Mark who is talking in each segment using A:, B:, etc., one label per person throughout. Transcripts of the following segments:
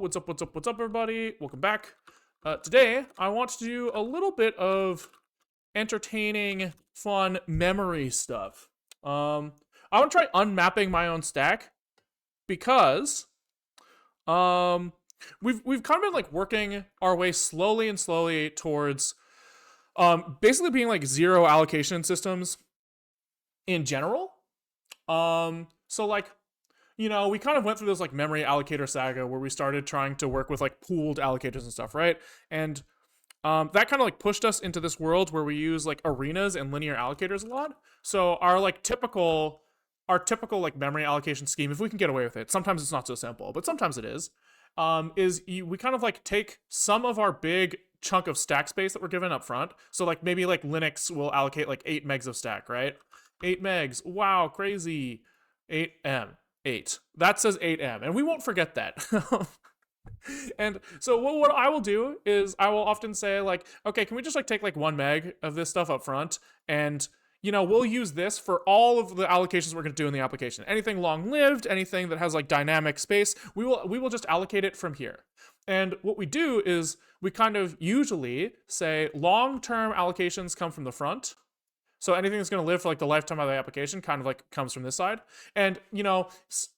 A: what's up, everybody? Welcome back. Today, I want to do a little bit of entertaining, fun memory stuff. I want to try unmapping my own stack because we've kind of been like working our way slowly towards basically being like zero allocation systems in general. So like, you know, we kind of went through this like memory allocator saga where we started trying to work with like pooled allocators and stuff, right? And that kind of like pushed us into this world where we use like arenas and linear allocators a lot. So our typical like memory allocation scheme, if we can get away with it, sometimes it's not so simple, but sometimes it is we kind of like take some of our big chunk of stack space that we're given up front. So like maybe like Linux will allocate like 8 megs of stack, right? 8 megs. Wow, crazy. 8M. 8. That says 8M, and we won't forget that. And so what I will do is I will often say like, okay, can we just like take like 1 meg of this stuff up front, and you know, we'll use this for all of the allocations we're going to do in the application. Anything long-lived, anything that has like dynamic space, we will just allocate it from here. And what we do is we kind of usually say long-term allocations come from the front. So anything that's going to live for like the lifetime of the application kind of like comes from this side. And, you know,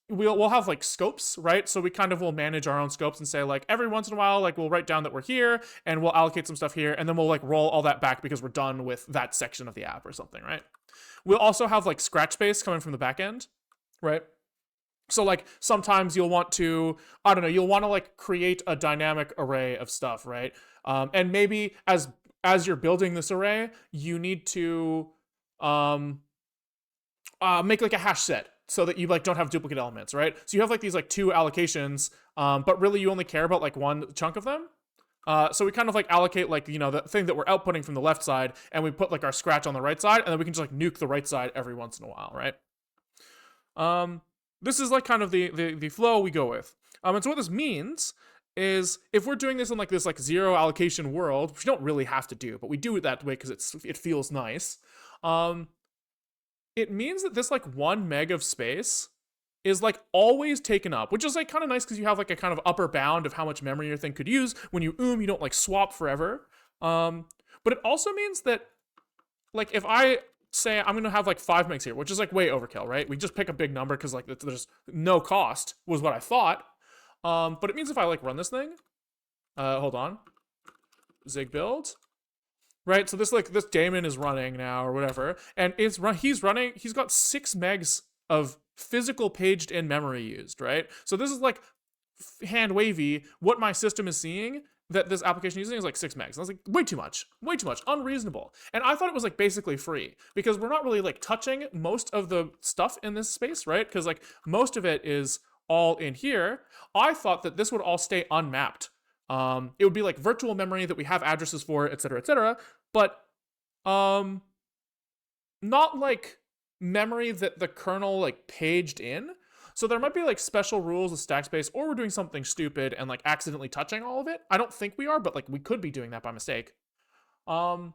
A: we'll have like scopes, right? So we kind of will manage our own scopes and say like every once in a while, like we'll write down that we're here and we'll allocate some stuff here. And then we'll like roll all that back because we're done with that section of the app or something, right? We'll also have like scratch space coming from the back end, right? So like sometimes you'll want to, I don't know, you'll want to like create a dynamic array of stuff, right? And maybe as you're building this array, you need to make like a hash set so that you like don't have duplicate elements, right? So you have like these like 2 allocations, but really you only care about like 1 chunk of them. So we kind of like allocate like, you know, the thing that we're outputting from the left side, and we put like our scratch on the right side, and then we can just like nuke the right side every once in a while, right? This is like kind of the flow we go with. And so what this means is if we're doing this in like this like zero allocation world, which we don't really have to do, but we do it that way because it feels nice. It means that this like 1 meg of space is like always taken up, which is like kind of nice because you have like a kind of upper bound of how much memory your thing could use. When you don't like swap forever. But it also means that like if I say I'm gonna have like 5 megs here, which is like way overkill, right? We just pick a big number because like there's no cost was what I thought. But it means if I like run this thing, hold on, Zig build, right? So this daemon is running now or whatever, and he's got 6 megs of physical paged in memory used, right? So this is like hand wavy. What my system is seeing that this application is using is like 6 megs. And I was like, way too much, unreasonable. And I thought it was like basically free because we're not really like touching most of the stuff in this space, right? Because like most of it is all in here. I thought that this would all stay unmapped. It would be like virtual memory that we have addresses for, etc., but not like memory that the kernel like paged in. So there might be like special rules with stack space, or we're doing something stupid and like accidentally touching all of it. I don't think we are, but like we could be doing that by mistake. And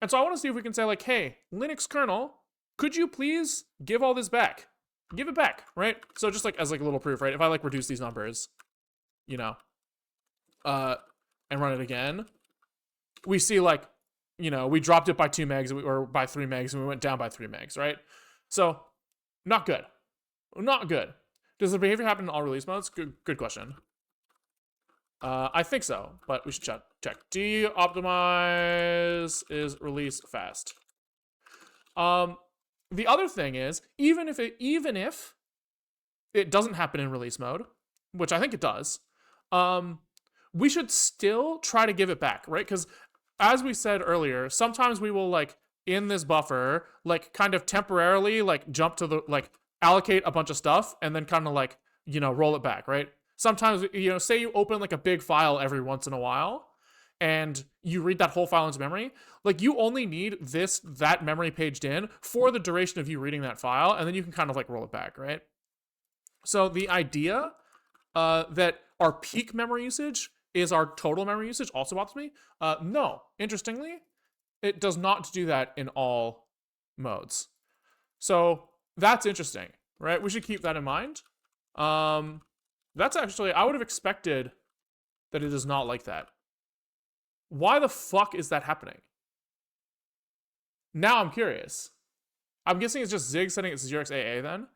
A: so I want to see if we can say like, hey, Linux kernel, could you please give all this back? Give it back, right? So just like as like a little proof, right? If I like reduce these numbers, you know, and run it again, we see like, you know, we dropped it by 2 megs or by 3 megs, and we went down by 3 megs, right? So not good. Not good. Does the behavior happen in all release modes? Good question. I think so, but we should check. Optimize is release fast. The other thing is, even if it doesn't happen in release mode, which I think it does, we should still try to give it back, right? Because as we said earlier, sometimes we will like in this buffer, like kind of temporarily like jump to the like allocate a bunch of stuff and then kind of like, you know, roll it back, right? Sometimes, you know, say you open like a big file every once in a while and you read that whole file into memory, like you only need that memory paged in for the duration of you reading that file, and then you can kind of like roll it back, right? So the idea that our peak memory usage is our total memory usage also bothers me. No, interestingly, it does not do that in all modes. So that's interesting, right? We should keep that in mind. That's actually, I would have expected that it is not like that. Why the fuck is that happening? Now I'm curious. I'm guessing it's just Zig setting its 0x AA then.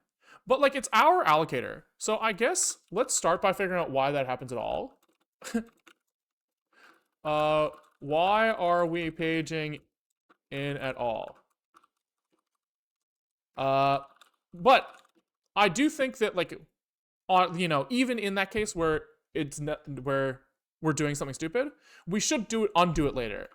A: But like it's our allocator. So I guess let's start by figuring out why that happens at all. Why are we paging in at all? But I do think that like on even in that case where it's where we're doing something stupid, we should undo it later.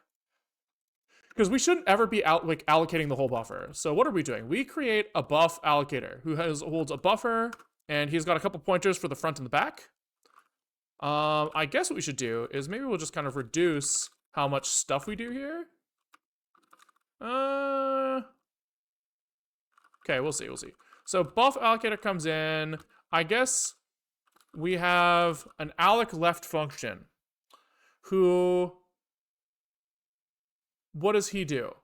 A: Because we shouldn't ever be allocating the whole buffer. So what are we doing? We create a buff allocator who holds a buffer, and he's got a couple pointers for the front and the back. I guess what we should do is maybe we'll just kind of reduce how much stuff we do here. Okay, we'll see. So buff allocator comes in. I guess we have an alloc left function who, what does he do?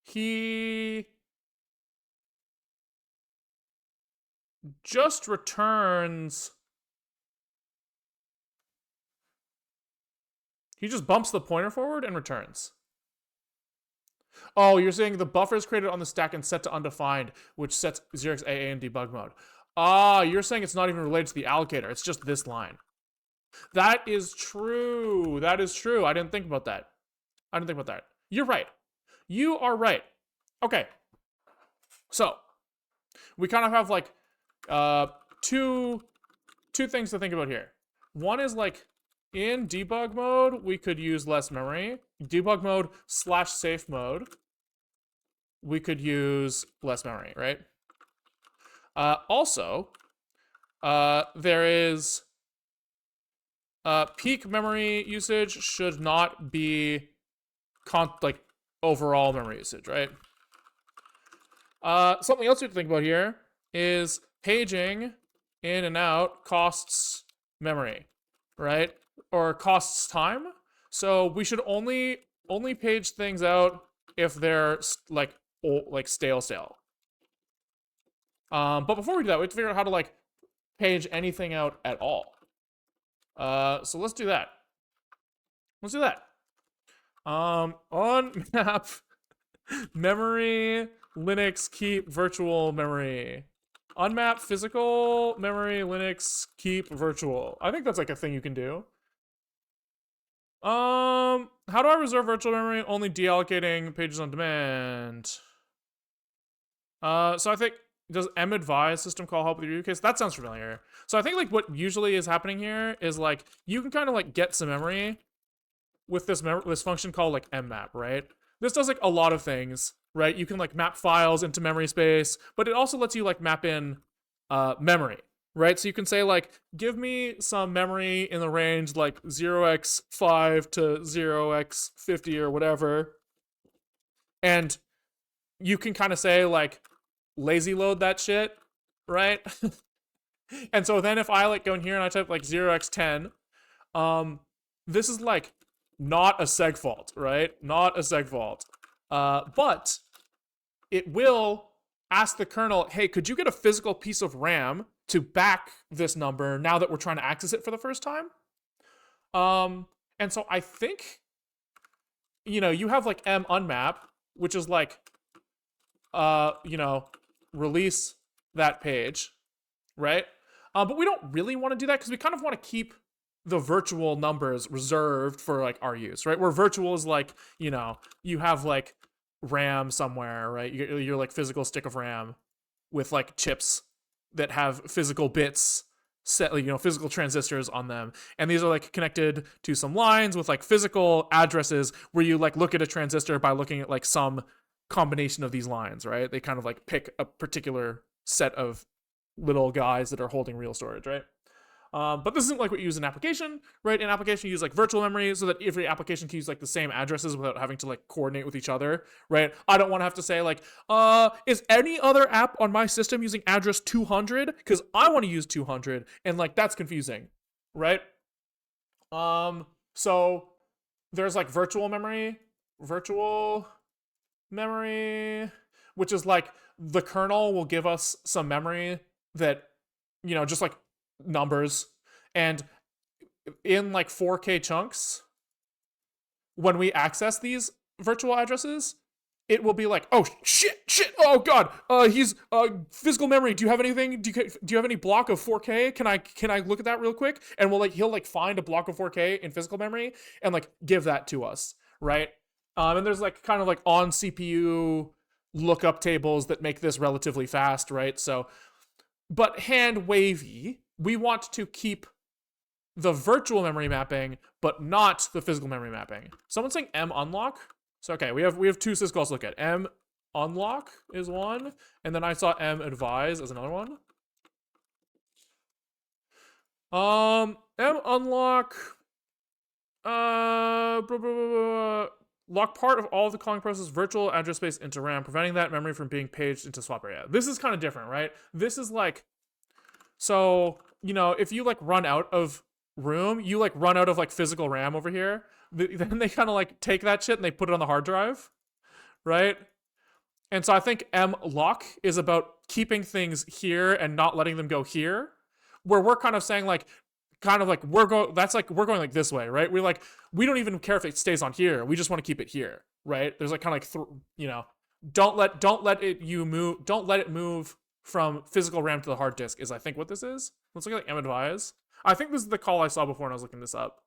A: He just returns, he just bumps the pointer forward and returns. Oh, you're saying the buffer is created on the stack and set to undefined, which sets 0x AA in debug mode. Ah, you're saying it's not even related to the allocator. It's just this line. That is true. That is true. I didn't think about that. You're right. You are right. Okay. So, we kind of have like two things to think about here. One is like in debug mode, we could use less memory. Debug mode / safe mode, we could use less memory, right? Also, there is peak memory usage should not be like overall memory usage, right? Something else you have to think about here is paging in and out costs memory, right? Or costs time. So we should only page things out if they're like stale. But before we do that, we have to figure out how to like page anything out at all. So let's do that. Unmap memory Linux keep virtual memory. Unmap physical memory Linux keep virtual. I think that's like a thing you can do. How do I reserve virtual memory? Only deallocating pages on demand. So I think, does advise system call help with your use case? That sounds familiar. So I think like what usually is happening here is like you can kind of like get some memory with this function called like mmap, right? This does like a lot of things, right? You can like map files into memory space, but it also lets you like map in memory, right? So you can say like, give me some memory in the range like 0x5 to 0x50 or whatever. And you can kind of say like, lazy load that shit, right? And so then if I like go in here and I type like 0x10, this is like not a seg fault, right? Not a seg fault. But it will ask the kernel, hey, could you get a physical piece of RAM to back this number now that we're trying to access it for the first time? And so I think, you have like unmap, which is like, release that page, right? But we don't really want to do that because we kind of want to keep the virtual numbers reserved for like our use, right? Where virtual is like, you have like RAM somewhere, right? You're like physical stick of RAM with like chips that have physical bits set, physical transistors on them. And these are like connected to some lines with like physical addresses where you like look at a transistor by looking at like some combination of these lines, right? They kind of like pick a particular set of little guys that are holding real storage, right? But this isn't like what you use in application, right? In application, you use like virtual memory so that every application can use like the same addresses without having to like coordinate with each other, right? I don't want to have to say like, is any other app on my system using address 200? Because I want to use 200, and like that's confusing, right? So there's like virtual memory, which is like the kernel will give us some memory that, just like numbers, and in like 4K chunks, when we access these virtual addresses, it will be like, oh shit, oh god, he's physical memory. Do you have anything? Do you have any block of 4K? Can I look at that real quick? And he'll like find a block of 4K in physical memory and like give that to us, right? And there's like kind of like on CPU lookup tables that make this relatively fast, right? So, but hand wavy, we want to keep the virtual memory mapping, but not the physical memory mapping. Someone's saying M unlock. So okay, we have two syscalls to look at. M unlock is one, and then I saw M advise as another one. M unlock. Lock part of all of the calling process virtual address space into RAM, preventing that memory from being paged into swap area. This is kind of different, right? This is like, so if you like run out of room, you like run out of like physical RAM over here. Then they kind of like take that shit and they put it on the hard drive, right? And so I think M lock is about keeping things here and not letting them go here, where we're kind of saying like, we're going like this way, right? We don't even care if it stays on here. We just want to keep it here, right? There's like kind of like don't let it move from physical RAM to the hard disk is I think what this is. Let's look at like M advise. I think this is the call I saw before when I was looking this up.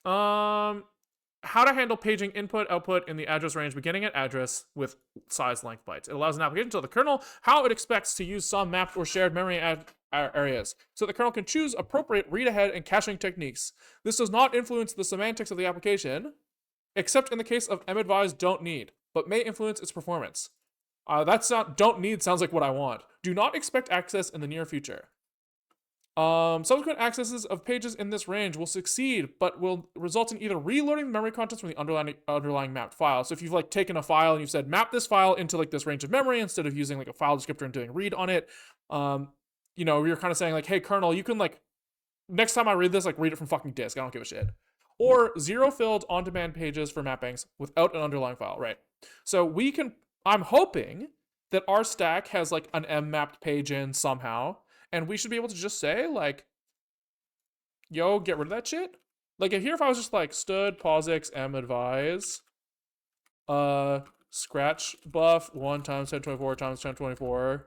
A: How to handle paging input output in the address range beginning at address with size length bytes. It allows an application to tell the kernel how it expects to use some mapped or shared memory areas, so the kernel can choose appropriate read-ahead and caching techniques. This does not influence the semantics of the application, except in the case of madvise don't need, but may influence its performance. Don't need sounds like what I want. Do not expect access in the near future. Subsequent accesses of pages in this range will succeed, but will result in either reloading the memory contents from the underlying mapped file. So if you've like taken a file and you've said map this file into like this range of memory instead of using like a file descriptor and doing read on it, you're kind of saying like, hey kernel, you can like next time I read this, like read it from fucking disk. I don't give a shit. Or zero filled on-demand pages for mappings without an underlying file, right? So I'm hoping that our stack has like an M mapped page in somehow. And we should be able to just say, like, yo, get rid of that shit. Like, if I was just like, stud, POSIX, M advise, scratch buff, 1 times 1024 times 1024.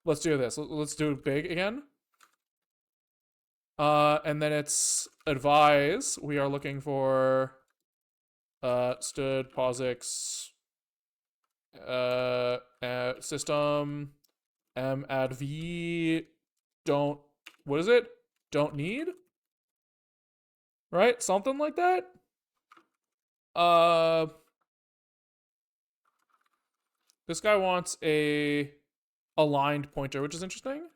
A: Let's do this. Let's do it big again. And then it's advise. We are looking for, stud, POSIX, system, M add V, don't need, right? Something like that. This guy wants a aligned pointer, which is interesting.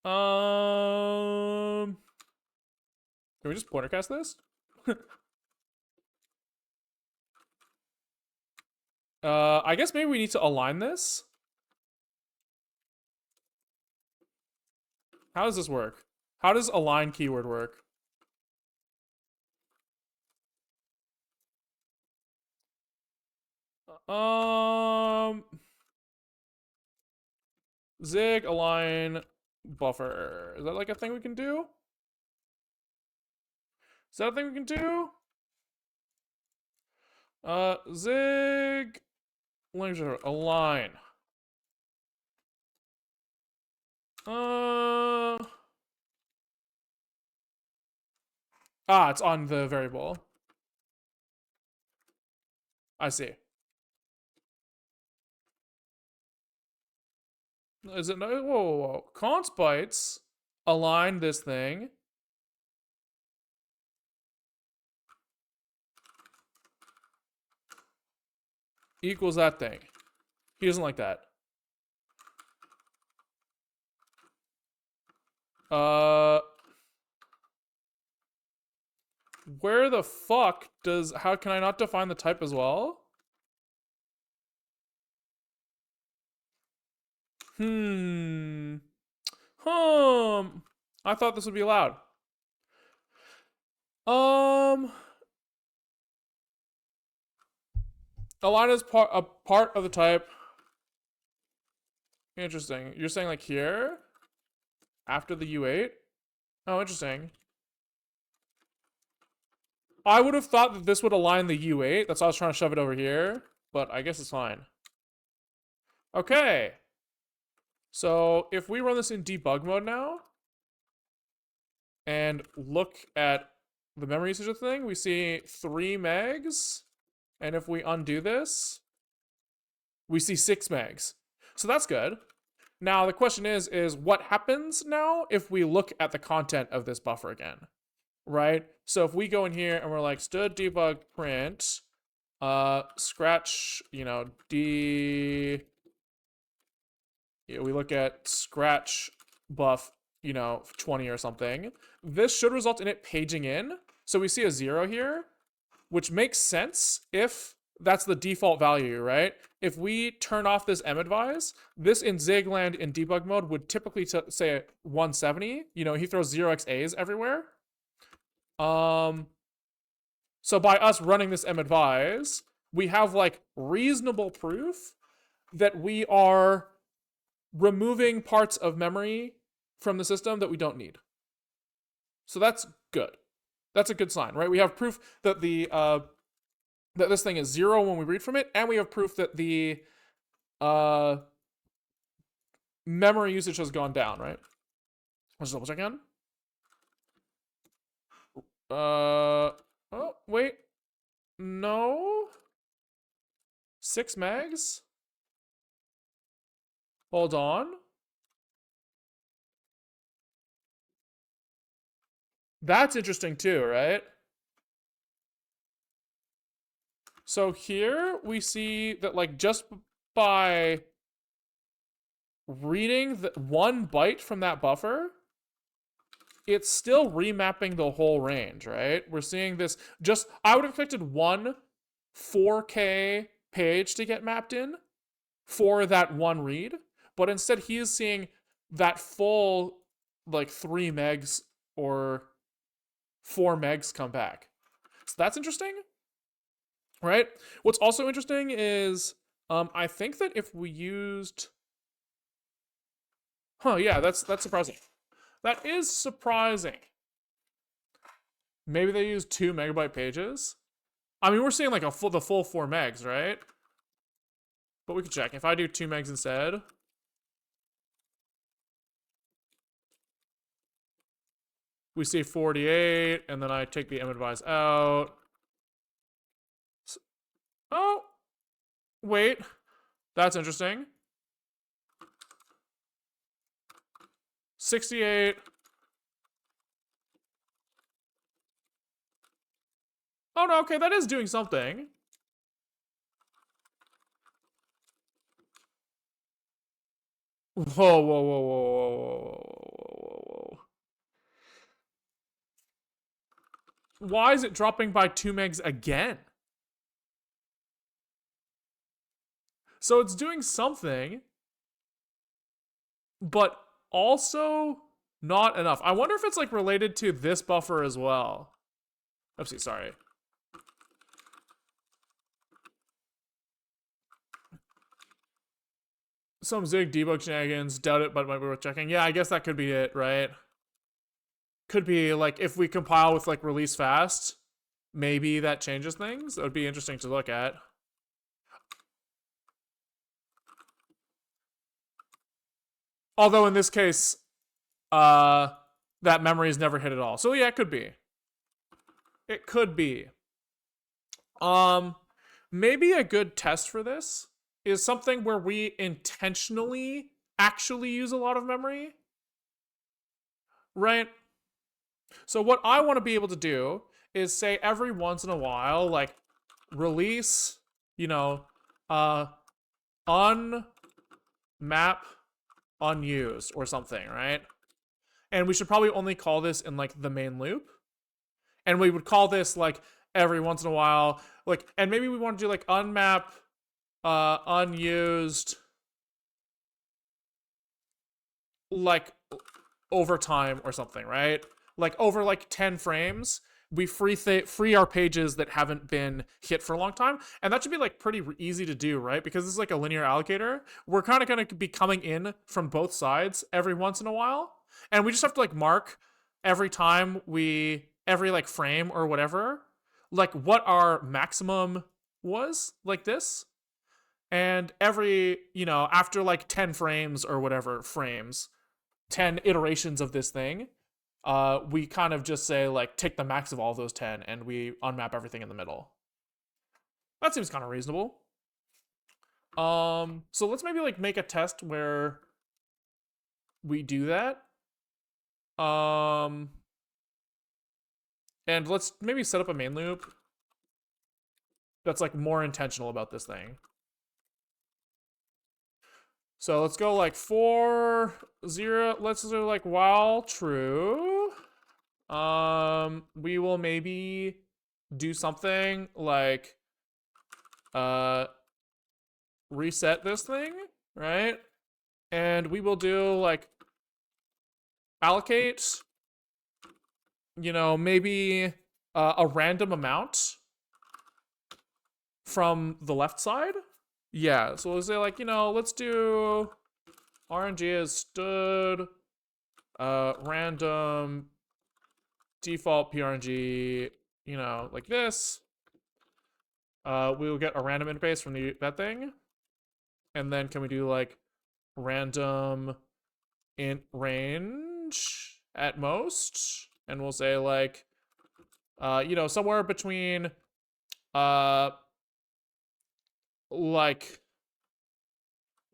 A: Can we just pointer cast this? I guess maybe we need to align this. How does this work? How does align keyword work? Zig align buffer. Is that like a thing we can do? Is that a thing we can do? Zig language align. It's on the variable. I see. Is it no? Whoa. Const bytes align this thing. Equals that thing. He doesn't like that. Where the fuck how can I not define the type as well? I thought this would be allowed. Align is a part of the type Interesting. You're saying like here? After the U8? Oh, interesting. I would have thought that this would align the U8. That's why I was trying to shove it over here. But I guess it's fine. Okay. So if we run this in debug mode now and look at the memory usage of the thing, we see 3 megs. And if we undo this, we see 6 megs. So that's good. Now the question is what happens now if we look at the content of this buffer again, right? So if we go in here and we're like std debug print, scratch, we look at scratch buff, 20 or something. This should result in it paging in. So we see a 0 here, which makes sense if that's the default value, right? If we turn off this madvise, this in Zigland in debug mode would typically say 170. He throws 0xAs everywhere. So by us running this madvise, we have like reasonable proof that we are removing parts of memory from the system that we don't need. So that's good. That's a good sign, right? We have proof that that this thing is 0 when we read from it, and we have proof that the memory usage has gone down, right? Let's double check again. Oh, wait. No. 6 megs? Hold on. That's interesting too, right? So here we see that like just by reading the 1 byte from that buffer, it's still remapping the whole range, right? We're seeing this I would have expected 1 4K page to get mapped in for that 1 read, but instead he is seeing that full like 3 megs or 4 megs come back. So that's interesting, right? What's also interesting is I think that if we used yeah, that's surprising. That is surprising. Maybe they use 2 megabyte pages. I mean, we're seeing like the full 4 megs, right? But we can check. If I do 2 megs instead, we see 48, and then I take the madvise out. Oh, wait. That's interesting. 68. Oh no, okay, that is doing something. Whoa, whoa, whoa, whoa, whoa, whoa, whoa. Why is it dropping by 2 megs again? So it's doing something, but also not enough. I wonder if it's like related to this buffer as well. Oopsie, sorry. Some Zig debug shenanigans, doubt it, but might be worth checking. Yeah, I guess that could be it, right? Could be like if we compile with like release fast, maybe that changes things. That would be interesting to look at. Although in this case, that memory is never hit at all. So yeah, it could be. It could be. Maybe a good test for this is something where we intentionally actually use a lot of memory. Right? So what I want to be able to do is say every once in a while, like release, unmap unused or something, right? And we should probably only call this in like the main loop. And we would call this like every once in a while, like, and maybe we want to do like unmap unused like over time or something, right? Like over like 10 frames, we free our pages that haven't been hit for a long time, and that should be like pretty easy to do, right? Because this is like a linear allocator. We're kind of going to be coming in from both sides every once in a while, and we just have to like mark every time every like frame or whatever, like what our maximum was, like this. And every, after like 10 frames or whatever frames, 10 iterations of this thing, we kind of just say like take the max of all those 10 and we unmap everything in the middle. That seems kind of reasonable. So let's maybe like make a test where we do that. And let's maybe set up a main loop that's like more intentional about this thing. So let's go like 4, 0. Let's do like while true. We will maybe do something like reset this thing, right? And we will do like allocate, maybe a random amount from the left side. Yeah, so we'll say like, let's do RNG as stood, random default PRNG, like this. We will get a random interface from that thing. And then can we do like random int range at most? And we'll say like, somewhere between, like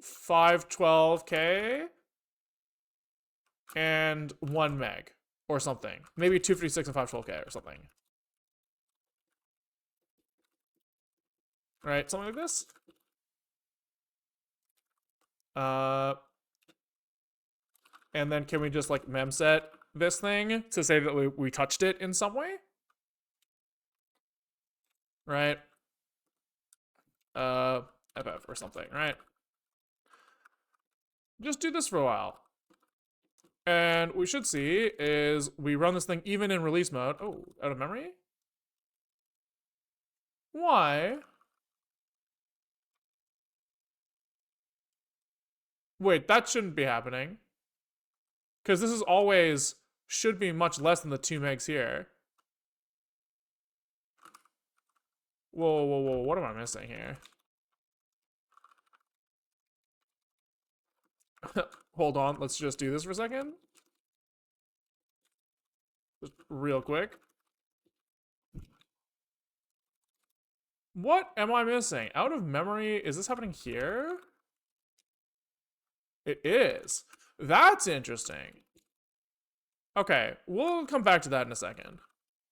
A: 512K and 1 meg or something. Maybe 256 and 512K or something. Right, something like this. And then can we just like memset this thing to say that we touched it in some way? Right? FF or something, right? Just do this for a while. And what we should see is we run this thing even in release mode. Oh, out of memory? Why? Wait, that shouldn't be happening. Because this is always, should be much less than the 2 megs here. Whoa, whoa, whoa, what am I missing here? Hold on, let's just do this for a second. Just real quick. What am I missing? Out of memory, is this happening here? It is. That's interesting. Okay, we'll come back to that in a second.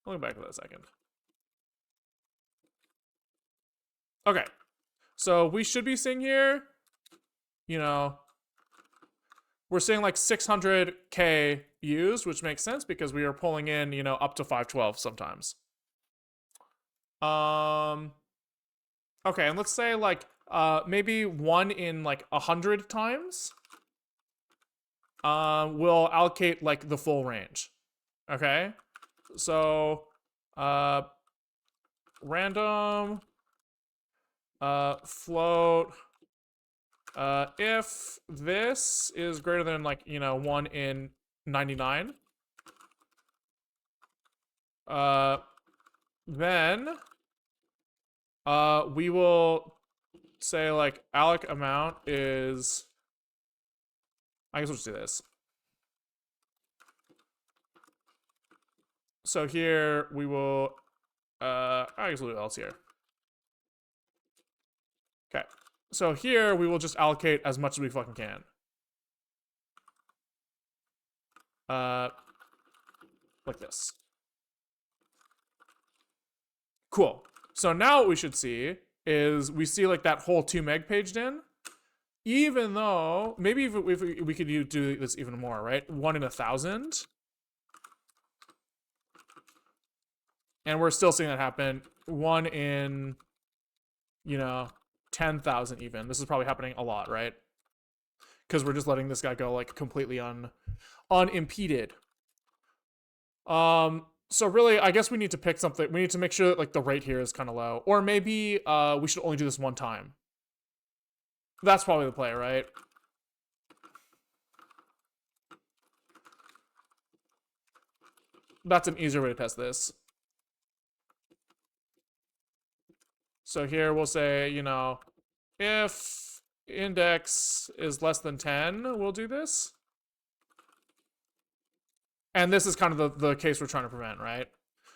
A: We'll come back to that in a second. Okay, so we should be seeing here, we're seeing like 600K used, which makes sense because we are pulling in, up to 512 sometimes. Okay, and let's say like maybe 1 in like 100 times will allocate like the full range. Okay, so random float if this is greater than like 1 in 99, then we will say like alloc amount is, I guess we'll just do this. So here we will, I guess we'll do else here. Okay, so here we will just allocate as much as we fucking can. Like this. Cool. So now what we should see is we see like that whole 2 meg paged in, even though maybe if we could do this even more, right? 1 in 1,000. And we're still seeing that happen. 1 in, 10,000 even. This is probably happening a lot, right? Because we're just letting this guy go like completely unimpeded. So really, I guess we need to pick something. We need to make sure that like the rate here is kind of low, or maybe we should only do this one time. That's probably the play, right? That's an easier way to test this. So here we'll say, you know, if index is less than 10, we'll do this. And this is kind of the case we're trying to prevent, right?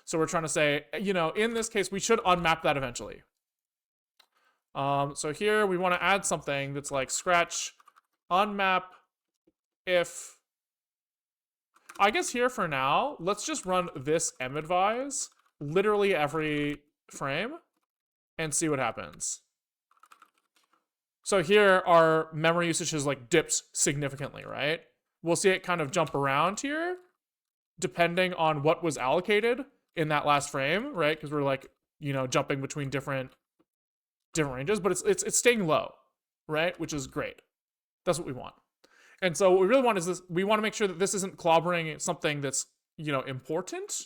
A: So we're trying to say, you know, in this case, we should unmap that eventually. So here we want to add something that's like scratch unmap if. I guess here for now, let's just run this madvise literally every frame and see what happens. So here our memory usage has like dipped significantly, right? We'll see it kind of jump around here depending on what was allocated in that last frame, right? Because we're like, you know, jumping between different ranges, but it's staying low, right? Which is great. That's what we want. And so what we really want is this. We want to make sure that this isn't clobbering something that's, you know, important,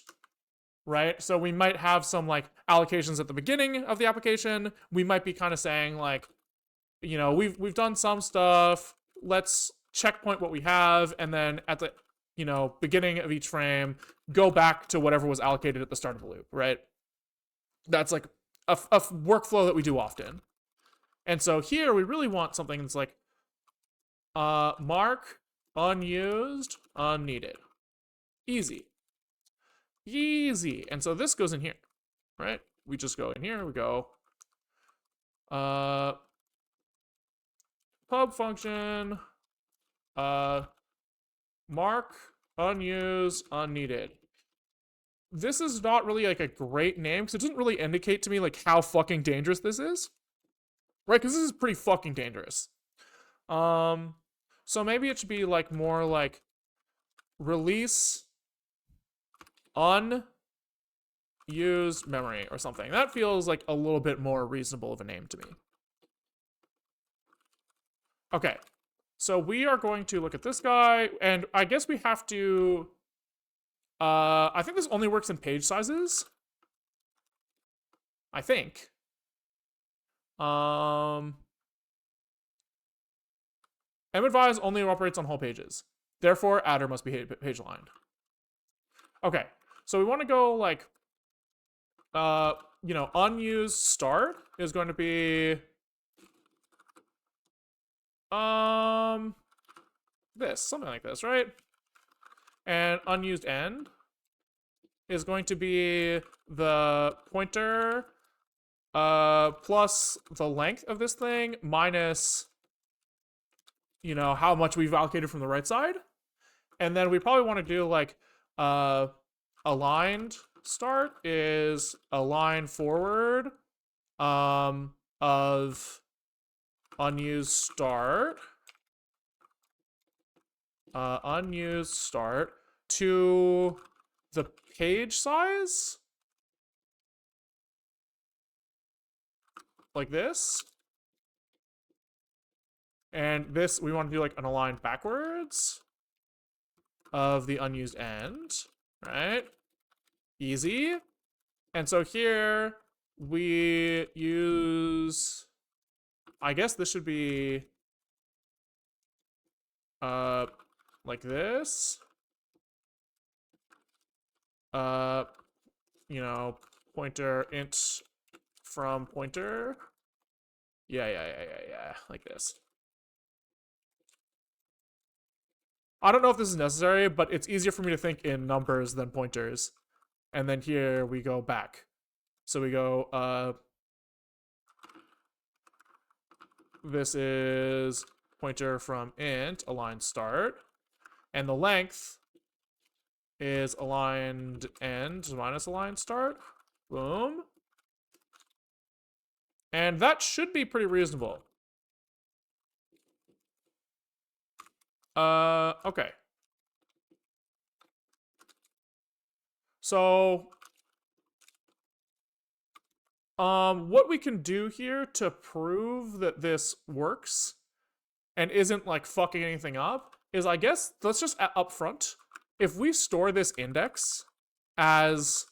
A: right? So we might have some like allocations at the beginning of the application. We might be kind of saying like, you know, we've done some stuff. Let's checkpoint what we have, and then at the, you know, beginning of each frame, go back to whatever was allocated at the start of the loop, right? That's like a workflow that we do often. And so here we really want something that's like mark unused unneeded. Easy. And so this goes in here, right? We just go in here, we go pub function mark unused unneeded. This is not really like a great name because it doesn't really indicate to me like how fucking dangerous this is, right? Because this is pretty fucking dangerous. So maybe it should be like more like release unused memory or something. That feels like a little bit more reasonable of a name to me. Okay, so we are going to look at this guy, and I guess we have to. I think this only works in page sizes. I think. Madvise only operates on whole pages. Therefore, adder must be page aligned. Okay, so we want to go like, you know, unused start is going to be, this, something like this, right? And unused end is going to be the pointer, plus the length of this thing minus, you know, how much we've allocated from the right side. And then we probably want to do like aligned start is a line forward of unused start to the page size like this. And this, we want to do like an align backwards of the unused end, right? Easy. And so here we use, I guess this should be like this. You know, pointer int from pointer. Yeah. Like this. I don't know if this is necessary, but it's easier for me to think in numbers than pointers. And then here we go back. So we go, this is pointer from int, aligned start. And the length is aligned end minus aligned start. Boom. And that should be pretty reasonable. Okay. So, what we can do here to prove that this works and isn't like fucking anything up is, I guess, let's just up front, if we store this index as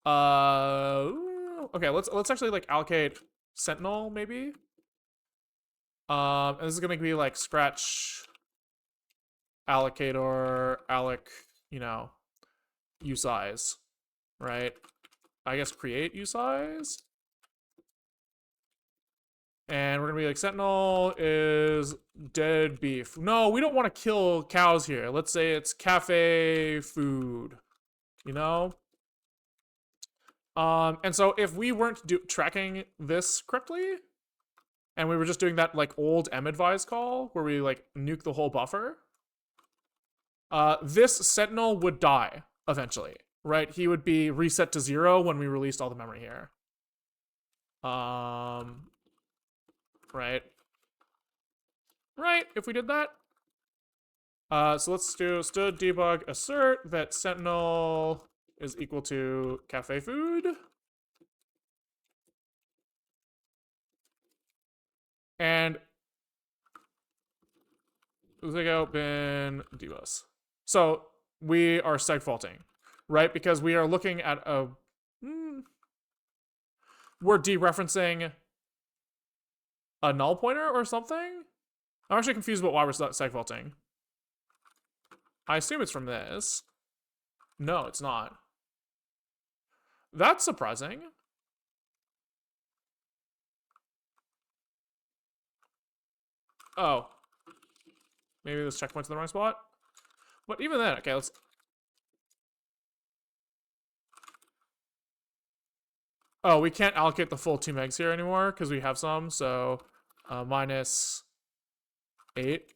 A: okay, let's actually like allocate Sentinel maybe. And this is gonna be like scratch allocator alloc, you know, usize, right? I guess create usize. And we're gonna be like, Sentinel is dead beef. No, we don't want to kill cows here. Let's say it's cafe food, you know? And so if we weren't tracking this correctly, and we were just doing that like old madvise call where we like nuke the whole buffer, this Sentinel would die eventually, right? He would be reset to 0 when we released all the memory here. Right? Right, if we did that. So let's do std debug assert that Sentinel is equal to cafe food. And Uzigo bin debus. So we are segfaulting, right? Because we are looking at a we're dereferencing a null pointer or something. I'm actually confused about why we're segfaulting. I assume it's from this. No, it's not. That's surprising. Oh. Maybe this checkpoint's in the wrong spot? But even then, okay, let's... Oh, we can't allocate the full 2 megs here anymore because we have some, so minus 8.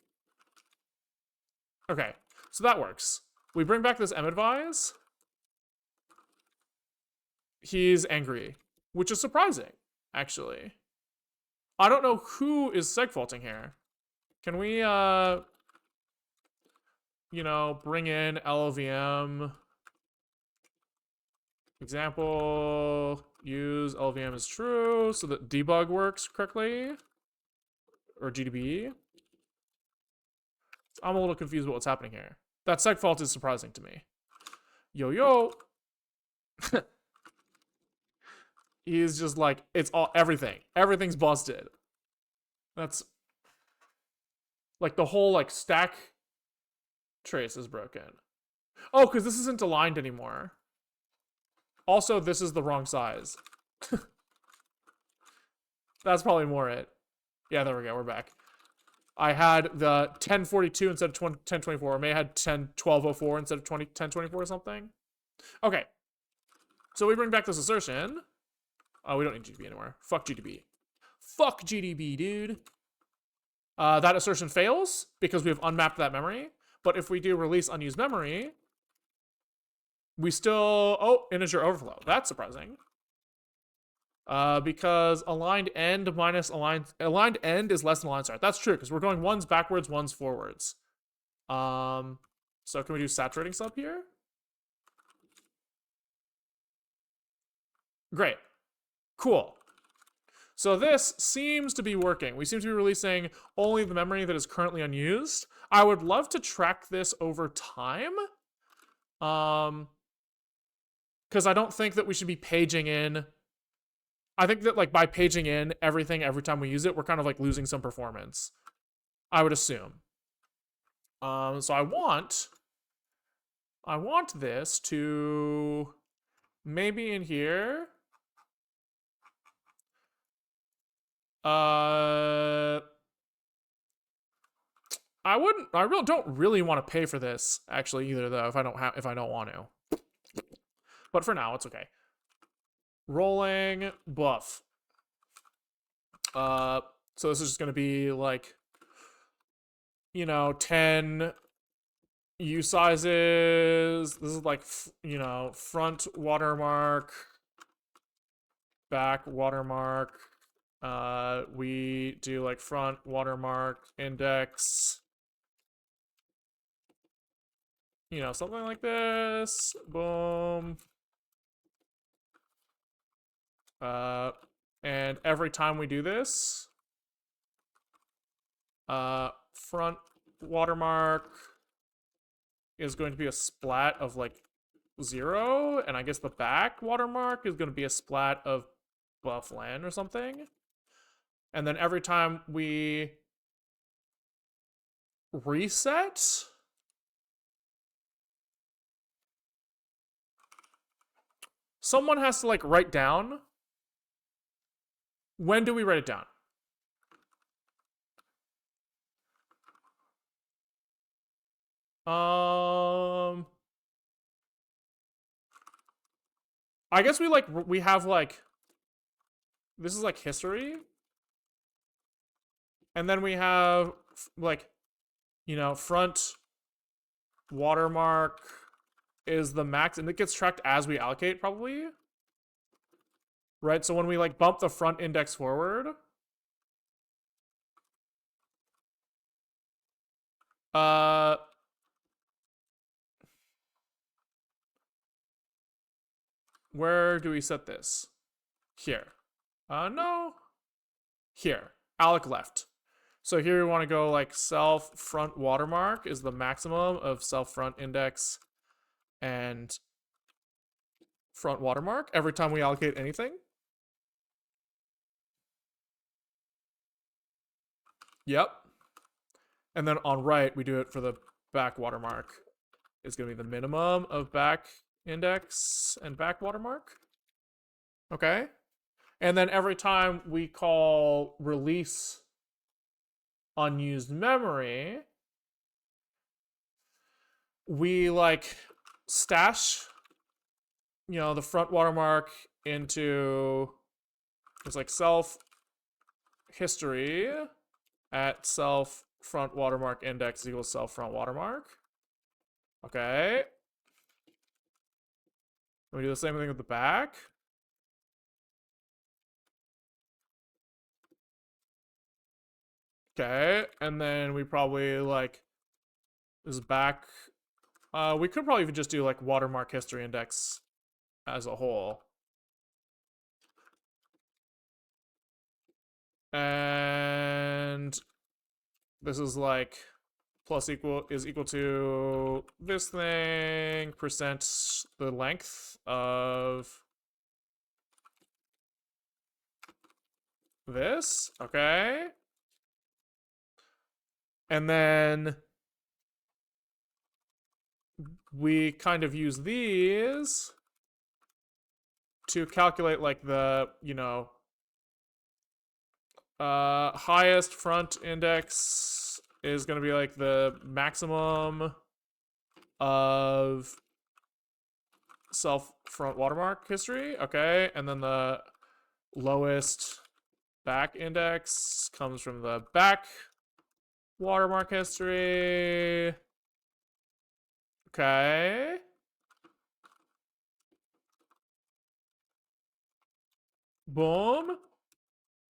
A: Okay, so that works. We bring back this madvise. He's angry, which is surprising, actually. I don't know who is segfaulting here. Can we, you know, bring in LLVM? Example, use LLVM is true so that debug works correctly. Or GDB. I'm a little confused about what's happening here. That segfault is surprising to me. Yo. He's just like, it's all everything. Everything's busted. That's like the whole like stack trace is broken. Oh, because this isn't aligned anymore. Also, this is the wrong size. That's probably more it. Yeah, there we go. We're back. I had the 1042 instead of 1024. I may have had 101204 instead of 1024 or something. Okay. So we bring back this assertion. Oh, we don't need GDB anymore. Fuck GDB. Fuck GDB, dude. That assertion fails because we have unmapped that memory. But if we do release unused memory, we still... Oh, integer overflow. That's surprising. Because aligned end minus aligned end is less than aligned start. That's true because we're going ones backwards, ones forwards. So can we do saturating sub here? Great. Cool. So this seems to be working. We seem to be releasing only the memory that is currently unused. I would love to track this over time. Because I don't think that we should be paging in. I think that like by paging in everything every time we use it, we're kind of like losing some performance. I would assume. So I want this to maybe in here. I don't really want to pay for this actually either though if I don't want to. But for now, it's okay. Rolling buff. So this is just gonna be like, you know, 10 U sizes. This is like, you know, front watermark, back watermark. We do like front watermark index. You know, something like this. Boom. And every time we do this, front watermark is going to be a splat of like 0, and I guess the back watermark is going to be a splat of buff land or something. And then every time we reset, someone has to like write down. When do we write it down? I guess we have like, this is like history. And then we have like, you know, front watermark is the max, and it gets tracked as we allocate probably. Right, so when we like bump the front index forward, where do we set this? Here. No. Here. Alloc left. So here we want to go like self front watermark is the maximum of self front index and front watermark every time we allocate anything. Yep. And then on right, we do it for the back watermark. It's going to be the minimum of back index and back watermark. Okay. And then every time we call release unused memory, we like stash, you know, the front watermark into it's like self history at self front watermark index equals self front watermark. Okay. We do the same thing with the back. Okay, and then we probably like this back. We could probably even just do like watermark history index as a whole. And this is like plus equal is equal to this thing percent the length of this. Okay. And then we kind of use these to calculate like the, you know, highest front index is going to be like the maximum of self front watermark history. Okay. And then the lowest back index comes from the back watermark history. Okay. Boom.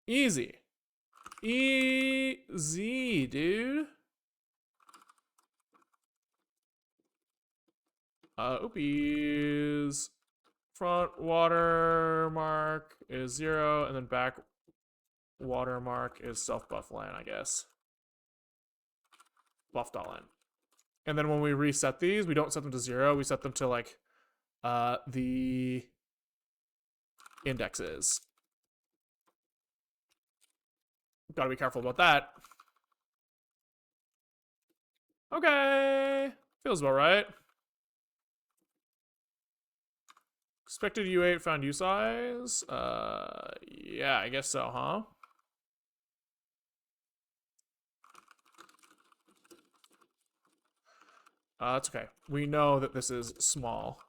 A: Easy. Easy, dude. Oopies. Front watermark is 0, and then back watermark is self buff line, I guess. Buff line. And then when we reset these, we don't set them to 0, we set them to like the indexes. Gotta be careful about that. Okay. Feels about right. Expected U8 found U size? Yeah, I guess so, huh? That's okay. We know that this is small.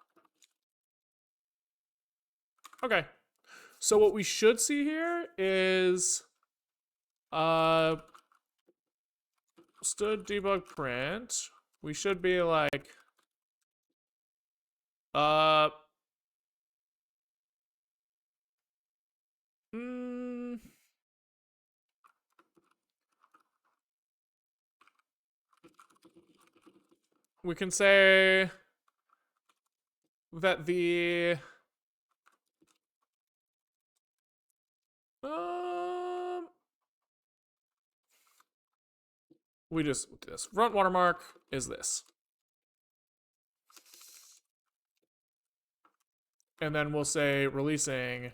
A: Okay. So what we should see here is stood debug print. We should be like we can say that the we just this front watermark is this. And then we'll say releasing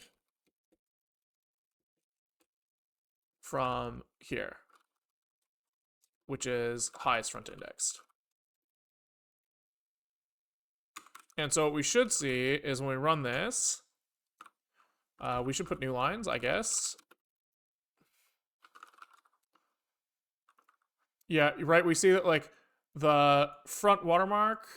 A: from here, which is highest front indexed. And so what we should see is when we run this, we should put new lines, I guess. Yeah, right. We see that like the front watermark,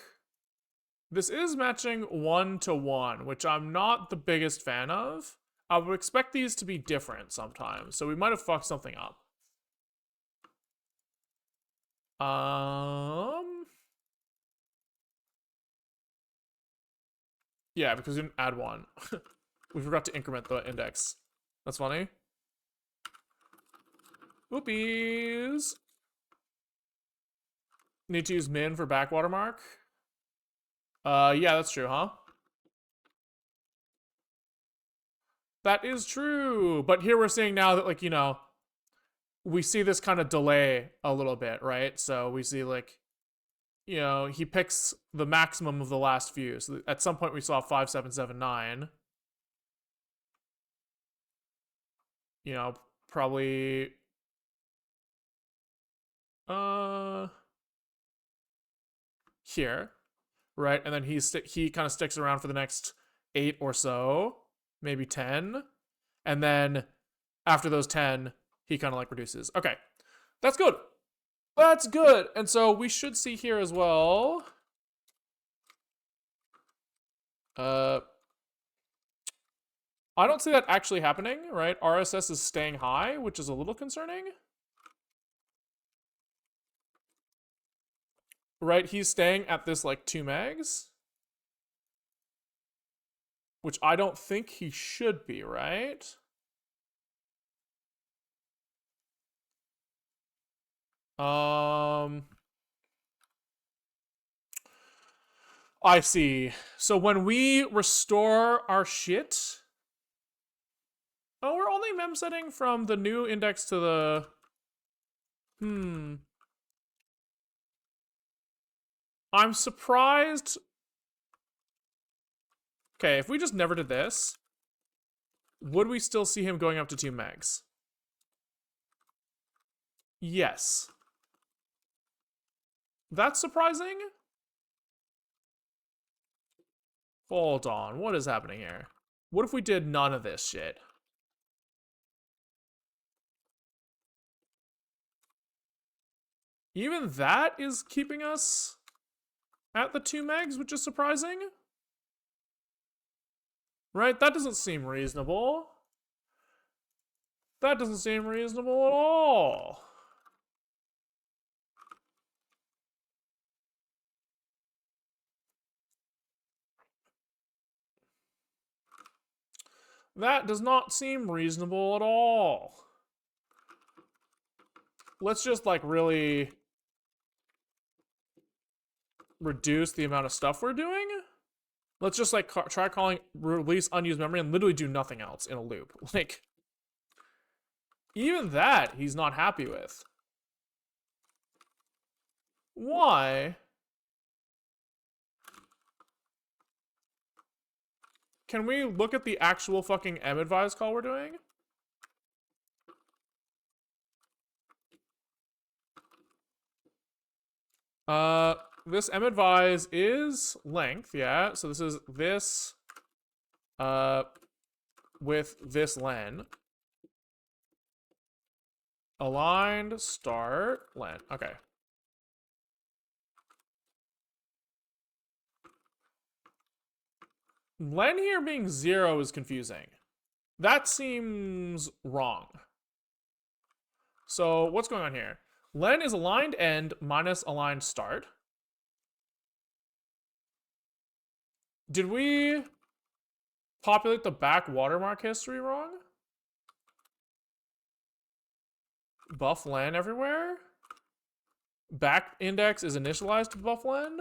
A: this is matching 1-to-1, which I'm not the biggest fan of. I would expect these to be different sometimes, so we might have fucked something up. Yeah, because we didn't add one. We forgot to increment the index. That's funny. Oopies. Need to use min for back watermark. Yeah, that's true, huh? That is true. But here we're seeing now that, like, you know, we see this kind of delay a little bit, right? So we see, like, you know, he picks the maximum of the last few. So at some point we saw 5779. You know, probably here, right? And then he kind of sticks around for the next 8 or so, maybe 10. And then after those 10, he kind of like reduces. Okay. That's good. That's good. And so we should see here as well. I don't see that actually happening, right? RSS is staying high, which is a little concerning. Right, he's staying at this like 2 megs. Which I don't think he should be, right? I see. So when we restore our shit... Oh, we're only mem setting from the new index to the... I'm surprised... Okay, if we just never did this, would we still see him going up to 2 megs? Yes. That's surprising? Hold on, what is happening here? What if we did none of this shit? Even that is keeping us at the 2 megs, which is surprising. Right? That doesn't seem reasonable. That doesn't seem reasonable at all. That does not seem reasonable at all. Let's just like really reduce the amount of stuff we're doing. Let's just like try calling release unused memory and literally do nothing else in a loop. Like, even that he's not happy with. Why? Can we look at the actual fucking madvise call we're doing? This madvise is length, yeah. So this is this, with this len. Aligned, start, len. Okay. Len here being 0 is confusing. That seems wrong. So what's going on here? Len is aligned end minus aligned start. Did we populate the back watermark history wrong? Buff len everywhere? Back index is initialized to buff len?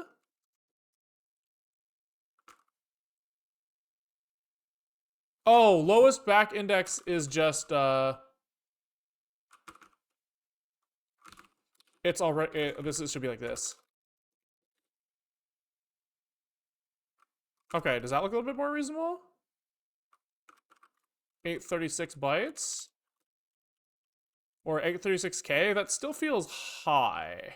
A: Oh, lowest back index is just, it's already, this should be like this. Okay, does that look a little bit more reasonable? 836 bytes? Or 836K? That still feels high.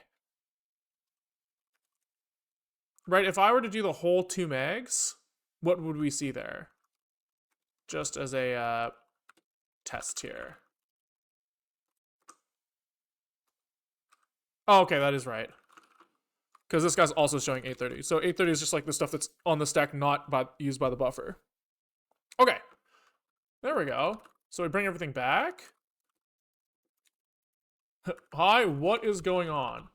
A: Right, if I were to do the whole 2 megs, what would we see there? Just as a test here. Oh, okay, that is right. Because this guy's also showing 830. So 830 is just like the stuff that's on the stack not used by the buffer. Okay. There we go. So we bring everything back. Hi, what is going on?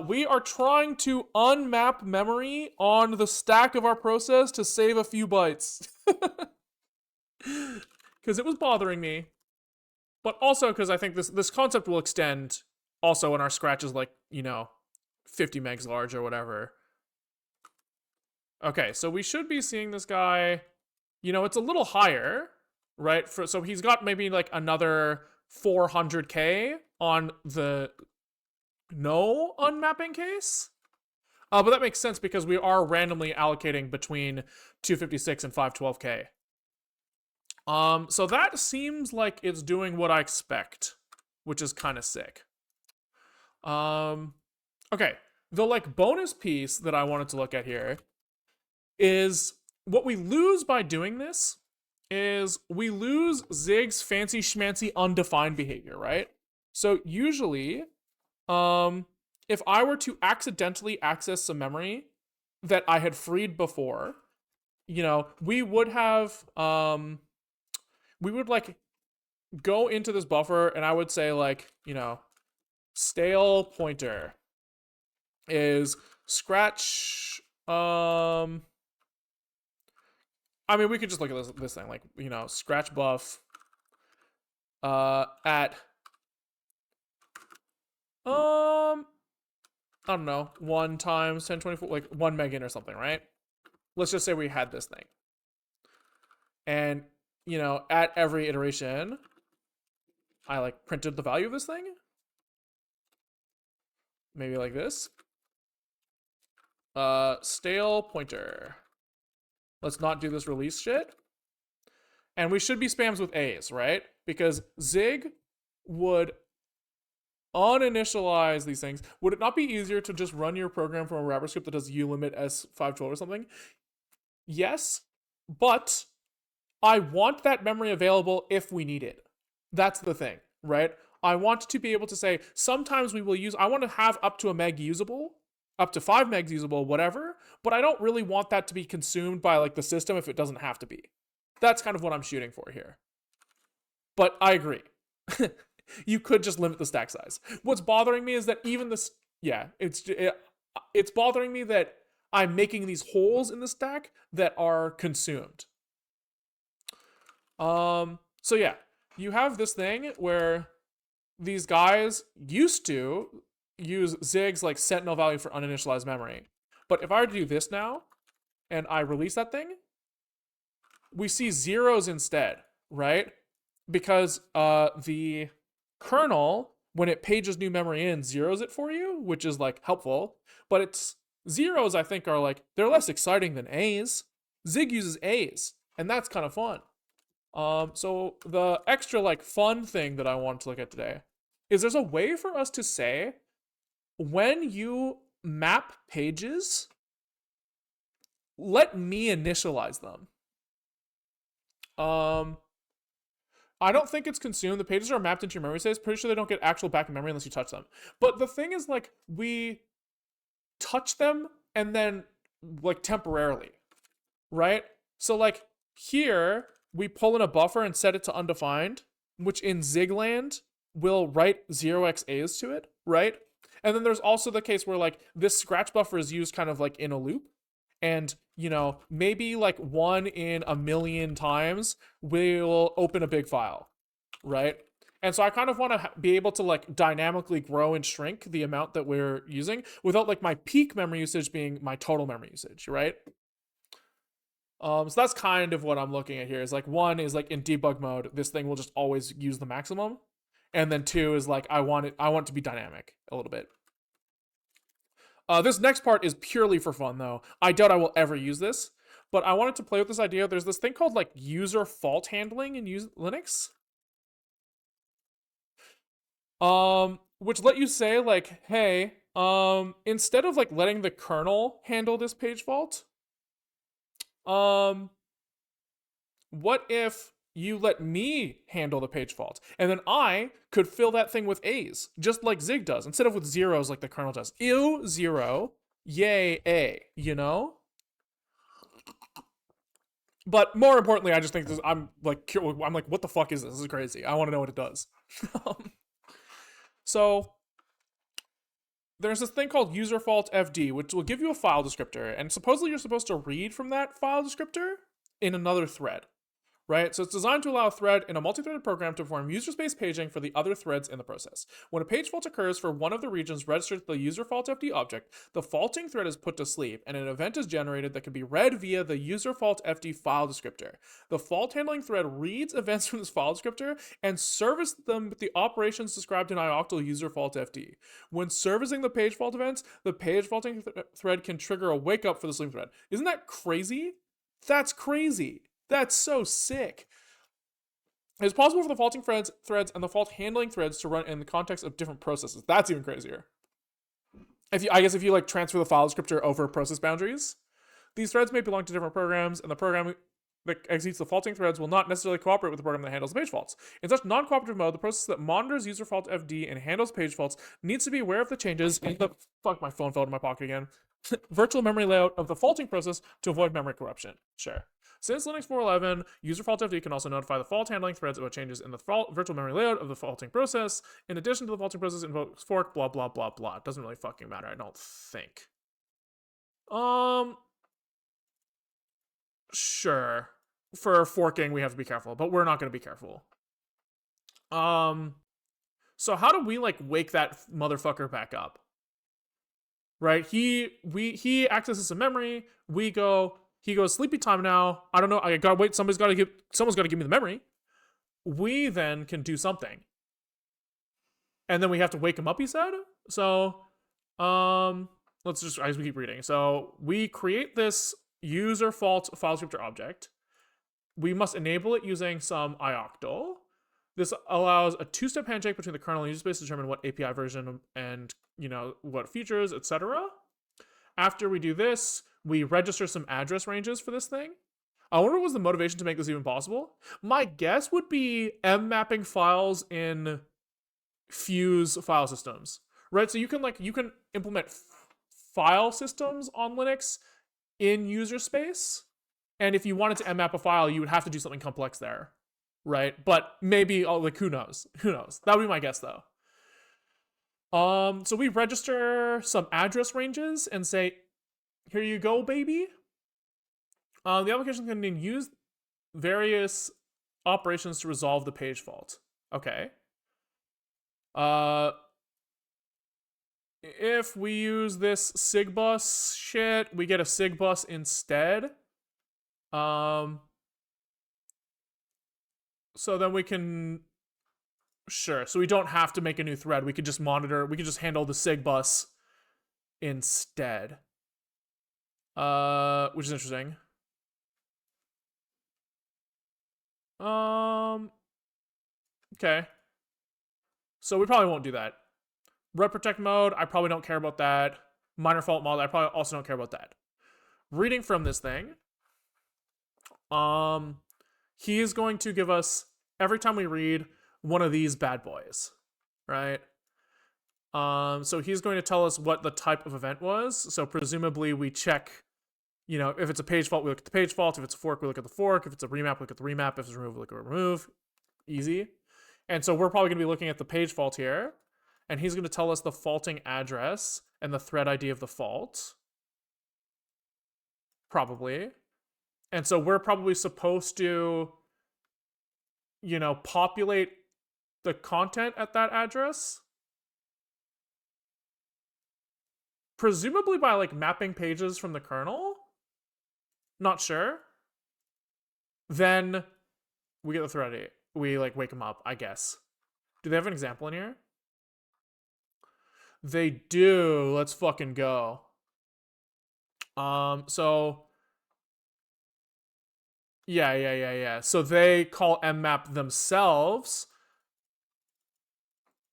A: We are trying to unmap memory on the stack of our process to save a few bytes. Because it was bothering me. But also because I think this concept will extend also when our scratch is like, 50 megs large or whatever. Okay, so we should be seeing this guy, it's a little higher, right? So he's got maybe like another 400K on the no unmapping case. But that makes sense because we are randomly allocating between 256 and 512K. So that seems like it's doing what I expect, which is kind of sick. Okay, the like bonus piece that I wanted to look at here is what we lose by doing this is we lose Zig's fancy schmancy undefined behavior, right? So usually, if I were to accidentally access some memory that I had freed before, we would have we would like go into this buffer and I would say like, stale pointer is scratch I mean we could just look at this thing like, scratch buff at I don't know, 1 times 1024, like 1 meg in or something, right? Let's just say we had this thing. And, at every iteration, I like printed the value of this thing. Maybe like this. Stale pointer. Let's not do this release shit. And we should be spams with A's, right? Because Zig would uninitialize these things. Would it not be easier to just run your program from a wrapper script that does ulimit S512 or something? Yes, but I want that memory available if we need it. That's the thing, right? I want to be able to say, sometimes we will use, I want to have up to a meg usable, up to 5 megs usable, whatever, but I don't really want that to be consumed by like the system if it doesn't have to be. That's kind of what I'm shooting for here. But I agree. You could just limit the stack size. What's bothering me is that even this, it's bothering me that I'm making these holes in the stack that are consumed. So yeah, you have this thing where these guys used to use Zig's like sentinel value for uninitialized memory. But if I were to do this now and I release that thing, we see zeros instead, right? Because the kernel, when it pages new memory in, zeros it for you, which is like helpful. But it's zeros, I think, are like, they're less exciting than A's. Zig uses A's, and that's kind of fun. So the extra like fun thing that I wanted to look at today is there's a way for us to say when you map pages, let me initialize them. I don't think it's consumed. The pages are mapped into your memory space. Pretty sure they don't get actual back in memory unless you touch them. But the thing is, like, we touch them and then, like, temporarily, right? So, like, here, we pull in a buffer and set it to undefined, which in Zigland will write 0xAs to it, right? And then there's also the case where, like, this scratch buffer is used kind of, like, in a loop. And, maybe like 1 in a million times we'll open a big file, right? And so I kind of want to be able to like dynamically grow and shrink the amount that we're using without like my peak memory usage being my total memory usage, right? So that's kind of what I'm looking at here. Is like 1 is like in debug mode, this thing will just always use the maximum. And then 2 is like I want it to be dynamic a little bit. This next part is purely for fun, though. I doubt I will ever use this. but I wanted to play with this idea. There's this thing called like user fault handling in Linux. Which let you say like, hey, instead of like letting the kernel handle this page fault, what if you let me handle the page fault, and then I could fill that thing with A's, just like Zig does, instead of with zeros like the kernel does. Ew, 0, yay, A, you know? But more importantly, I just think this, I'm like, what the fuck is this? This is crazy. I want to know what it does. So there's this thing called user fault FD, which will give you a file descriptor, and supposedly you're supposed to read from that file descriptor in another thread. Right? So it's designed to allow a thread in a multi-threaded program to perform user space paging for the other threads in the process. When a page fault occurs for one of the regions registered to the user fault FD object, the faulting thread is put to sleep, and an event is generated that can be read via the user fault FD file descriptor. The fault handling thread reads events from this file descriptor and services them with the operations described in ioctl user fault FD. When servicing the page fault events, the page faulting thread can trigger a wake up for the sleep thread. Isn't that crazy? That's crazy. That's so sick. It's possible for the faulting threads and the fault handling threads to run in the context of different processes. That's even crazier. I guess if you like transfer the file descriptor over process boundaries, these threads may belong to different programs, and the program that executes the faulting threads will not necessarily cooperate with the program that handles the page faults. In such non-cooperative mode, the process that monitors user fault FD and handles page faults needs to be aware of the changes in the my phone fell into my pocket again. Virtual memory layout of the faulting process to avoid memory corruption. Sure. Since Linux 4.11, user fault FD can also notify the fault handling threads about changes in the virtual memory layout of the faulting process. In addition to the faulting process, invokes fork, blah, blah, blah, blah. It doesn't really fucking matter, I don't think. Sure. For forking, we have to be careful, but we're not going to be careful. So how do we, like, wake that motherfucker back up? Right? He accesses some memory. He goes, sleepy time now. I don't know. I gotta wait. Someone's gotta give me the memory. We then can do something. And then we have to wake him up, he said. So, let's just, as we keep reading. So we create this user fault file descriptor object. We must enable it using some ioctl. This allows a two-step handshake between the kernel and user space to determine what API version and, what features, etc. After we do this, we register some address ranges for this thing. I wonder what was the motivation to make this even possible. My guess would be mapping files in Fuse file systems, right? So you can implement file systems on Linux in user space, and if you wanted to mmap a file, you would have to do something complex there, right? But maybe, who knows? That would be my guess, though. So we register some address ranges and say, here you go, baby. The application can use various operations to resolve the page fault. Okay. If we use this SIGBus shit, we get a SIGBus instead. So then we can, sure. So we don't have to make a new thread. We could just handle the SIGBus instead. Which is interesting. Okay. So we probably won't do that. Red protect mode, I probably don't care about that. Minor fault mode, I probably also don't care about that. Reading from this thing, he is going to give us, every time we read, one of these bad boys, right? So he's going to tell us what the type of event was. So presumably we check, if it's a page fault, we look at the page fault. If it's a fork, we look at the fork. If it's a remap, we look at the remap. If it's a remove, we look at remove. Easy. And so we're probably going to be looking at the page fault here. And he's going to tell us the faulting address and the thread ID of the fault. Probably. And so we're probably supposed to, populate the content at that address. Presumably by, mapping pages from the kernel. Not sure. Then we get the thread ID. We, wake them up, I guess. Do they have an example in here? They do. Let's fucking go. So Yeah. So they call Unmap themselves.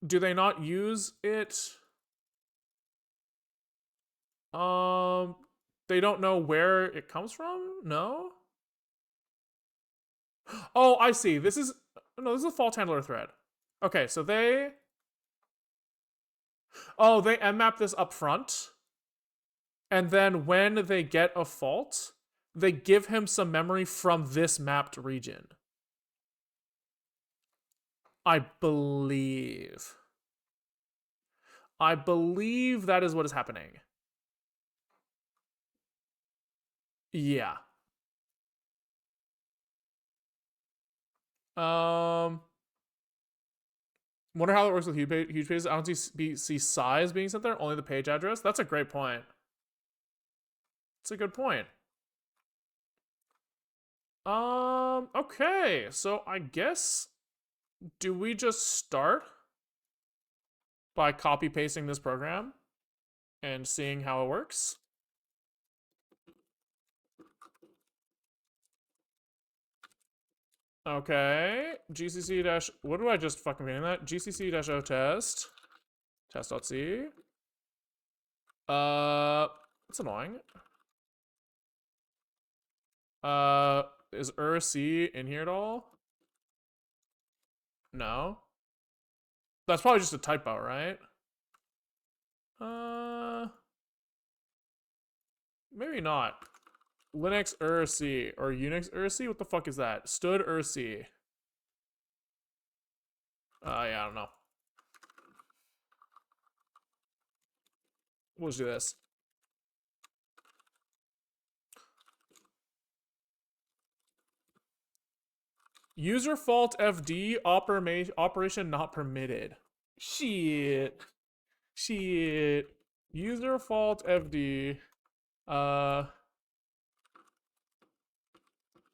A: Do they not use it? Um, they don't know where it comes from? No? Oh, I see. This is no, this is a fault handler thread. Okay, so they mmap this up front, and then when they get a fault, they give him some memory from this mapped region. I believe. I believe that is what is happening. Yeah. Um. Wonder how it works with huge pages. I don't see size being sent there. Only the page address. That's a great point. It's a good point. Okay. So I guess do we just start by copy pasting this program and seeing how it works? Okay. GCC dash. What do I just fucking mean that? GCC dash O test. Test.c. It's annoying. Is C in here at all? No. That's probably just a typo, right? Maybe not. Linux C or Unix C? What the fuck is that? Stood C. Yeah, I don't know. We'll just do this. User fault FD operation not permitted. Shit. User fault FD.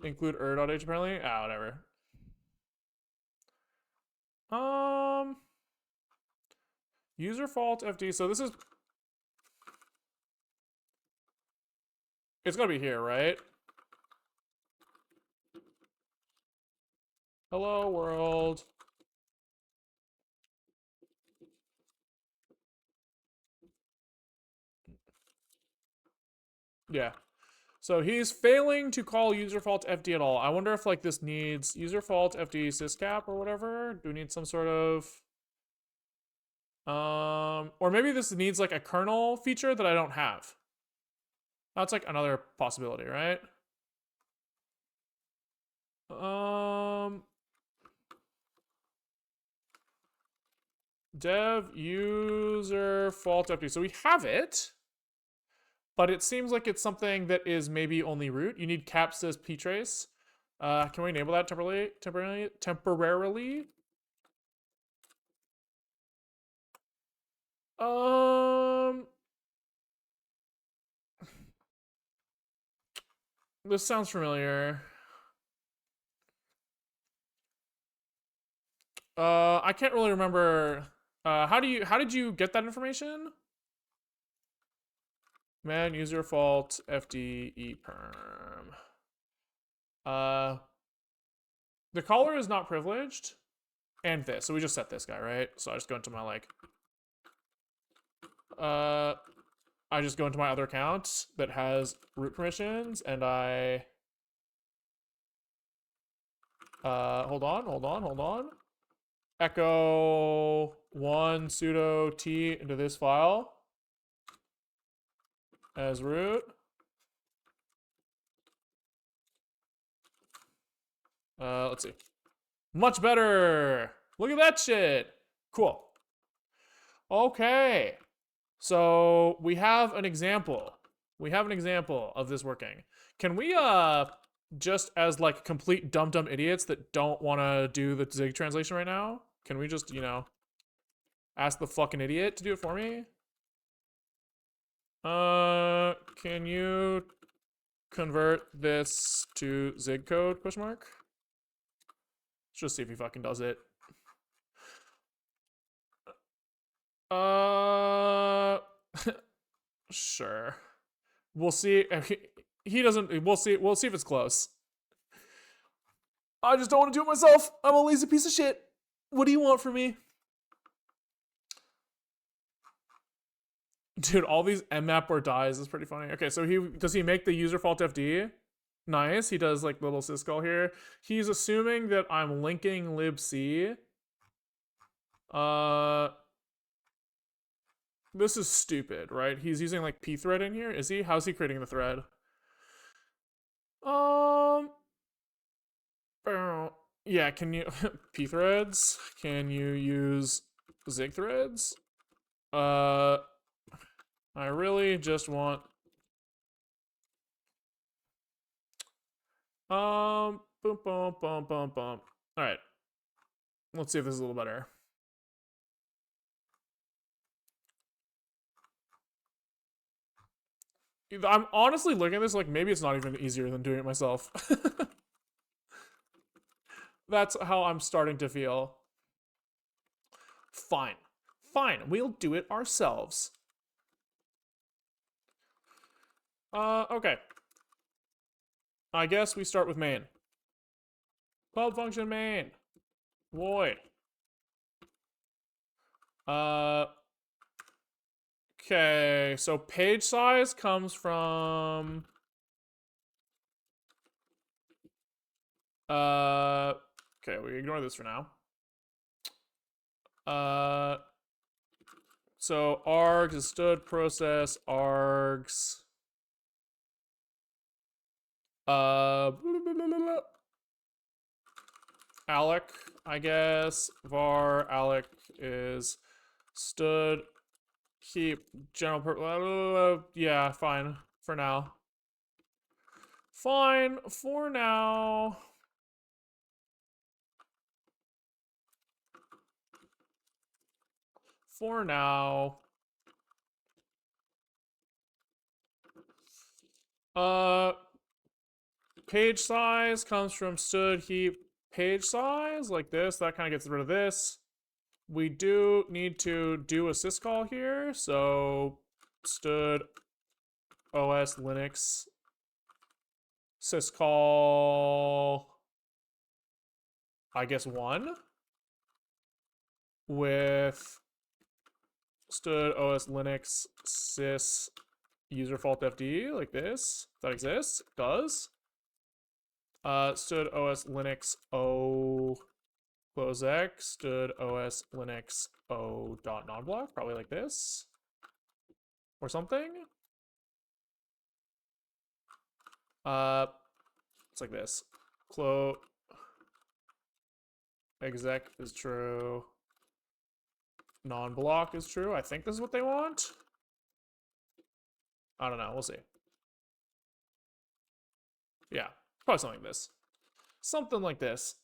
A: Include er.h apparently. Ah, whatever. User fault FD. So this is. It's gotta be here, right? Hello world. Yeah. So he's failing to call user fault FD at all. I wonder if like this needs user fault FD syscap or whatever. Do we need some sort of or maybe this needs like a kernel feature that I don't have. That's like another possibility, right? Dev user fault FD. So we have it, but it seems like it's something that is maybe only root. You need capsys ptrace. Can we enable that temporarily? This sounds familiar. I can't really remember. How did you get that information? Man, user fault FD perm. The caller is not privileged, and this. So we just set this guy, right? So I just go into my like. I just go into my other account that has root permissions, and I. Hold on. Echo one sudo t into this file as root. Let's see. Much better. Look at that shit. Cool. Okay. So we have an example. We have an example of this working. Can we just as like complete dumb idiots that don't want to do the Zig translation right now, can we just, ask the fucking idiot to do it for me? Can you convert this to Zig code, question mark? Let's just see if he fucking does it. Sure. We'll see. He doesn't. We'll see if it's close. I just don't want to do it myself. I'm a lazy piece of shit. What do you want from me? Dude, all these Unmap or dies is pretty funny. Okay, so does he make the user fault FD? Nice. He does like little syscall here. He's assuming that I'm linking libc. Uh this is stupid, right? He's using like pthread in here. Is he? How's he creating the thread? Um yeah, can you pthreads? Can you use zig threads? I really just want boom boom boom boom boom. Alright. Let's see if this is a little better. I'm honestly looking at this like maybe it's not even easier than doing it myself. That's how I'm starting to feel. Fine. Fine, we'll do it ourselves. Okay. I guess we start with main. Pub function main. Void. Okay, so page size comes from okay, we ignore this for now. So args is stood process args. Alec, I guess. Var Alec is stood keep general yeah, fine for now. Fine for now. For now. Page size comes from stood heap page size, like this. That kind of gets rid of this. We do need to do a syscall here, so stood OS Linux syscall, I guess 1 with stood OS Linux sys user fault FD, like this. That exists. Does. Stood OS Linux O close X, stood OS Linux O dot non-block, probably like this. Or something. It's like this. Close exec is true. Non-block is true. I think this is what they want. I don't know. We'll see. Yeah, probably something like this. Something like this.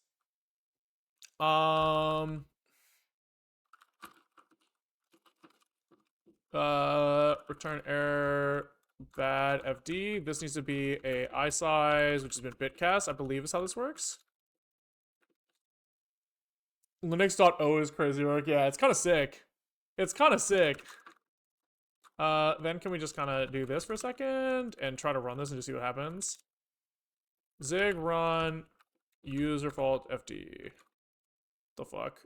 A: Return error bad FD. This needs to be a iSize, which has been bitcast, I believe is how this works. Linux.o is crazy work. Yeah, it's kind of sick. It's kind of sick. Then can we just kind of do this for a second and try to run this and just see what happens? Zig run user fault FD. The fuck?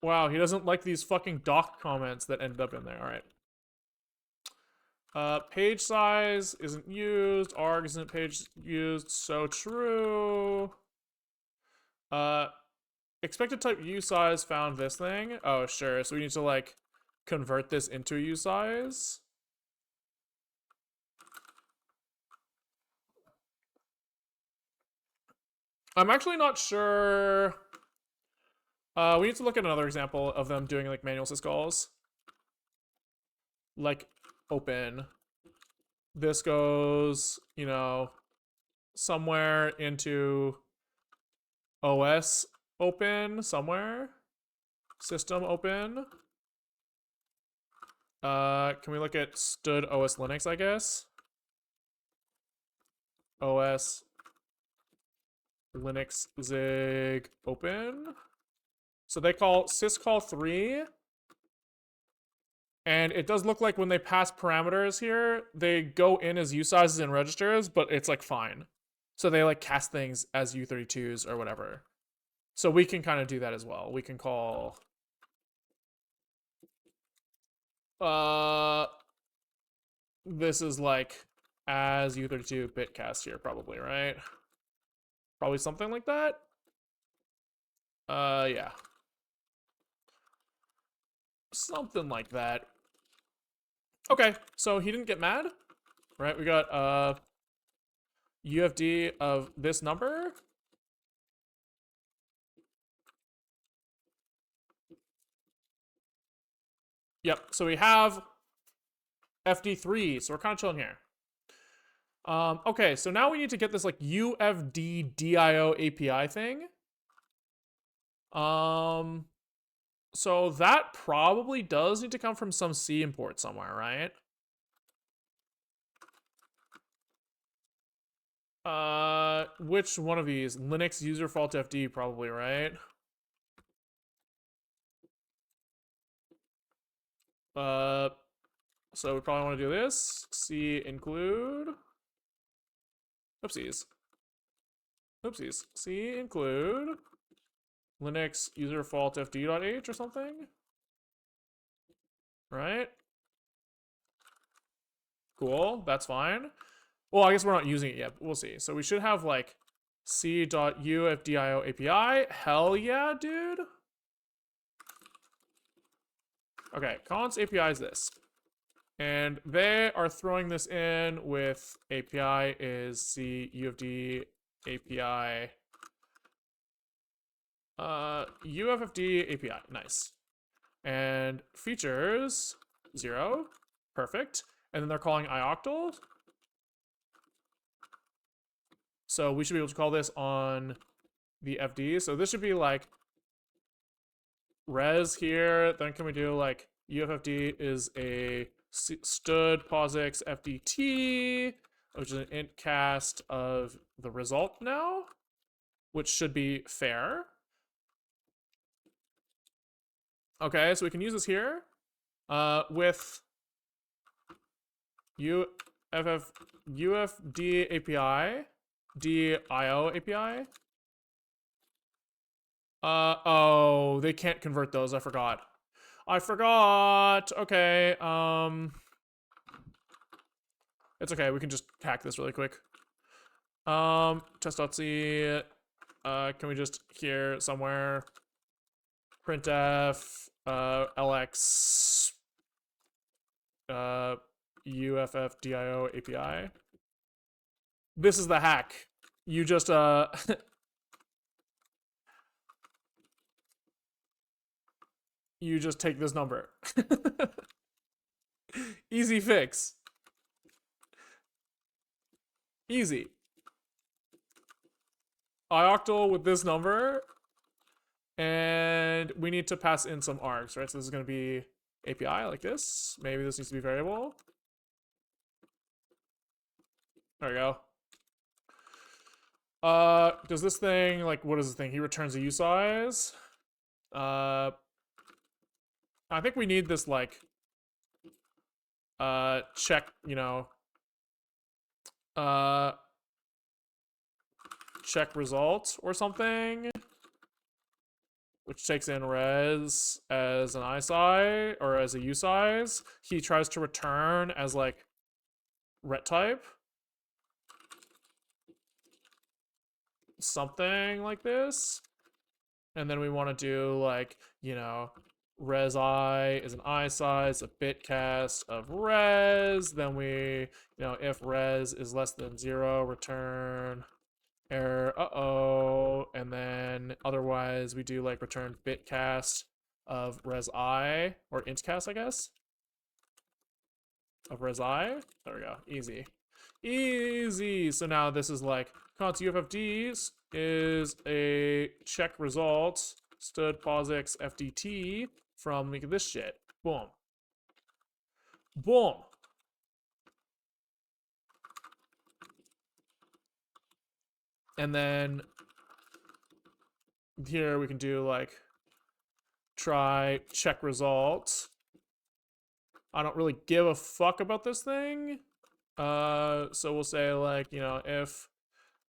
A: Wow, he doesn't like these fucking doc comments that ended up in there. All right. Page size isn't used. Arg isn't page used. So true. Expected type usize found this thing. Oh, sure. So we need to like convert this into a usize. I'm actually not sure. We need to look at another example of them doing like manual syscalls. Like open. This goes, you know, somewhere into OS open somewhere. System open. Can we look at stood OS Linux, I guess? OS Linux zig open. So they call syscall 3 And it does look like when they pass parameters here, they go in as usizes and registers, but it's like fine. So they like cast things as U32s or whatever. So we can kind of do that as well. We can call this is like as U32 bit cast here, probably, right? Probably something like that. Yeah. Something like that. Okay, so he didn't get mad, right? We got UFD of this number. Yep, so we have FD3, so we're kind of chilling here. Okay, so now we need to get this like UFD DIO API thing. So that probably does need to come from some C import somewhere, right? Which one of these? Linux user fault FD probably, right? So we probably want to do this. C include. Oopsies. Oopsies. C include Linux user fault fd.h or something. Right? Cool. That's fine. Well, I guess we're not using it yet, but we'll see. So we should have like c.ufdio API. Hell yeah, dude. Okay, const API is this. And they are throwing this in with API is c ufd API. UFFD API. Nice. And features 0. Perfect. And then they're calling ioctl. So we should be able to call this on the FD. So this should be like res here. Then can we do like UFFD is a stud POSIX FDT, which is an int cast of the result now, which should be fair. Okay, so we can use this here with UFD API, DIO API. Oh, they can't convert those. I forgot. Okay. It's okay. We can just hack this really quick. Test.c. Can we just here somewhere printf lx UFFDIO API. This is the hack. You just you just take this number. Easy fix. Easy. Ioctl with this number, and we need to pass in some args, right? So this is going to be API like this. Maybe this needs to be variable. There we go. Does this thing, like, what is this thing? He returns a usize. I think we need this, like, check, you know, check result or something, which takes in res as an isize or as a usize. He tries to return as like ret type. Something like this. And then we want to do like, you know, res I is an isize, a bit cast of res. Then we, you know, if res is less than 0, return error, and then otherwise we do like return bit cast of res I, or int cast, I guess, of res I. There we go, easy. Easy. So now this is like const UFFDs is a check result stud POSIX FDT from this shit. Boom. Boom. And then here we can do like try check result I don't really give a fuck about this thing. So we'll say like, you know, if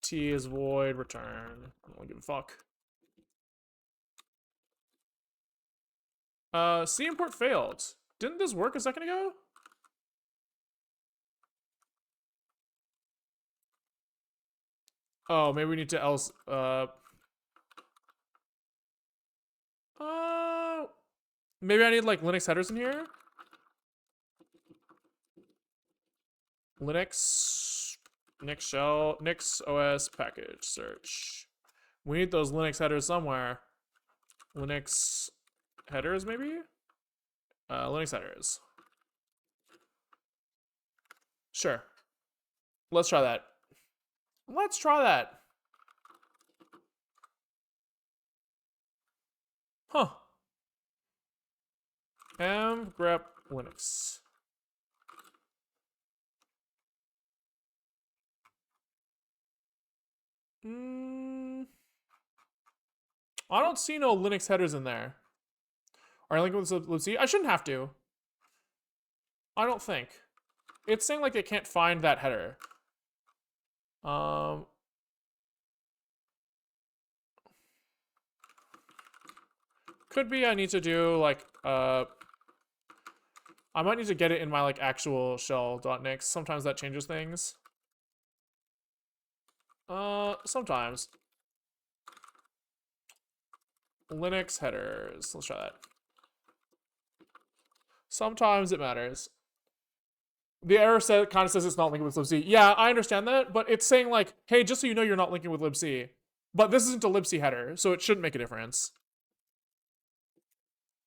A: t is void, return. I don't give a fuck. C import failed. Didn't this work a second ago? Oh, maybe we need to else, maybe I need like Linux headers in here. Linux, Nix shell, Nix OS package search. We need those Linux headers somewhere. Linux headers, maybe? Linux headers. Sure. Let's try that. Let's try that. Huh. grep Linux. I don't see no Linux headers in there. Are I linking with libc? I shouldn't have to. I don't think. It's saying like it can't find that header. Could be I need to do like I might need to get it in my like actual shell.nix. Sometimes that changes things. Sometimes. Linux headers. Let's try that. Sometimes it matters. The error kind of says it's not linking with libc. Yeah, I understand that, but it's saying like, hey, just so you know you're not linking with libc. But this isn't a libc header, so it shouldn't make a difference.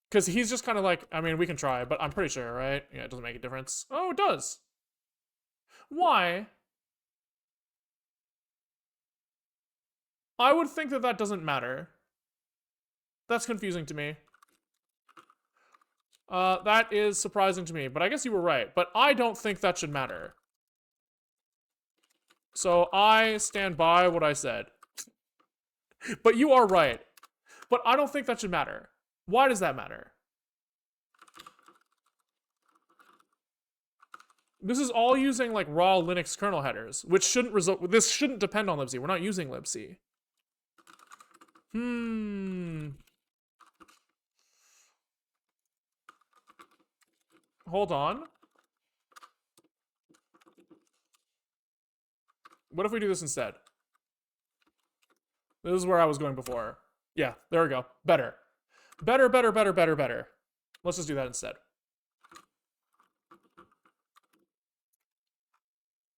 A: Because he's just kind of like, I mean, we can try, but I'm pretty sure, right? Yeah, it doesn't make a difference. Oh, it does. Why? I would think that that doesn't matter. That's confusing to me. That is surprising to me, but I guess you were right. But I don't think that should matter. So I stand by what I said. But you are right. But I don't think that should matter. Why does that matter? This is all using like raw Linux kernel headers, which shouldn't result. This shouldn't depend on libc. We're not using libc. Hold on. What if we do this instead? This is where I was going before. Yeah, there we go. Better. Better, better, better, better, better. Let's just do that instead.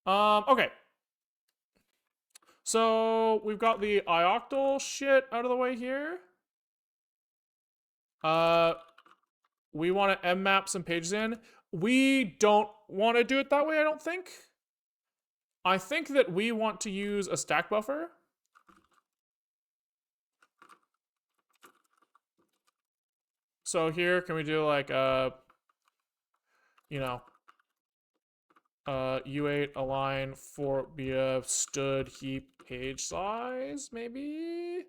A: Okay. So we've got the ioctl shit out of the way here. We want to mmap some pages in. We don't want to do it that way, I don't think. I think that we want to use a stack buffer. So here, can we do like you know, U8 align for be a stood heap page size, maybe?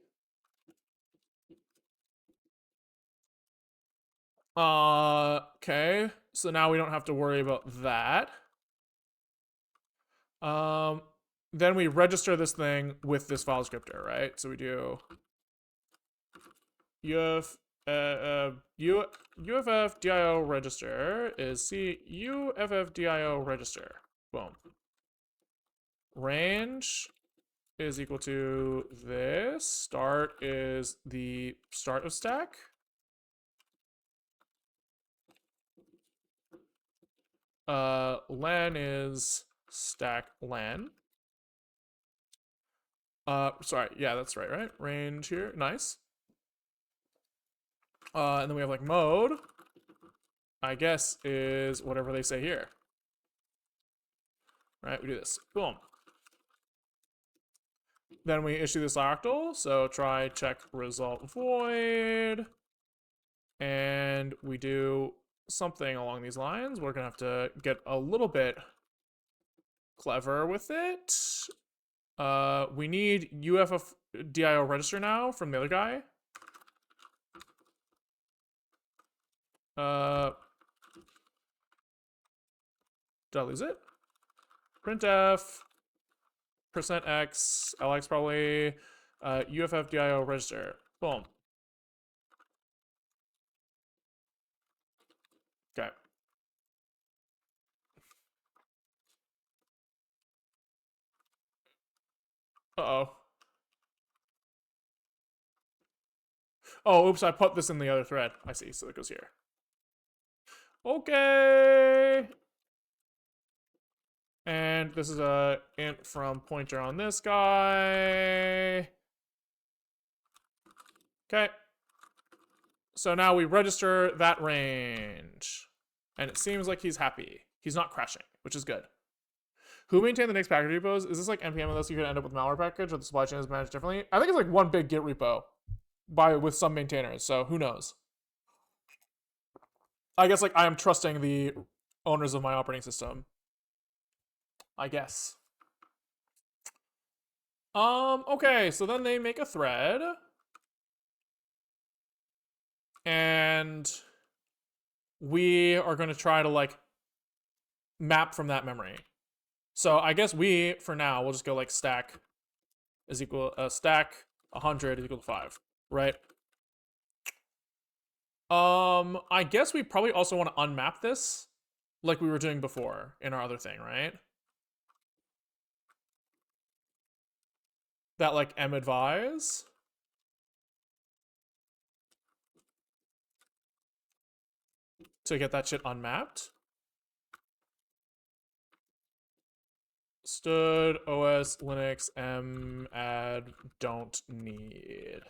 A: Okay. So now we don't have to worry about that. Then we register this thing with this file descriptor, right? So we do uffdio register is uffdio register. Boom. Range is equal to this. Start is the start of stack. Len is stack len. Sorry, yeah, that's right? Range here, nice. And then we have like mode, I guess, is whatever they say here. Right, we do this, boom. Then we issue this octal, so try check result void. And we do something along these lines. We're gonna have to get a little bit clever with it. We need uffdio register now from the other guy. Did I lose it? Printf %x lx probably uffdio register. Boom. Okay. Uh-oh. Oh, oops, I put this in the other thread. I see, so it goes here. Okay. And this is a int from pointer on this guy. Okay. So now we register that range. And it seems like he's happy. He's not crashing, which is good. Who maintained the next package repos? Is this like npm unless you could end up with malware package or the supply chain is managed differently? I think it's like one big Git repo with some maintainers, so who knows? I guess like I am trusting the owners of my operating system. I guess. Okay, so then they make a thread. And we are going to try to like map from that memory. So I guess we, for now, we'll just go like stack is equal, stack 100 is equal to 5, right? I guess we probably also want to unmap this like we were doing before in our other thing, right? That like madvise. To get that shit unmapped. Stood os linux add don't need.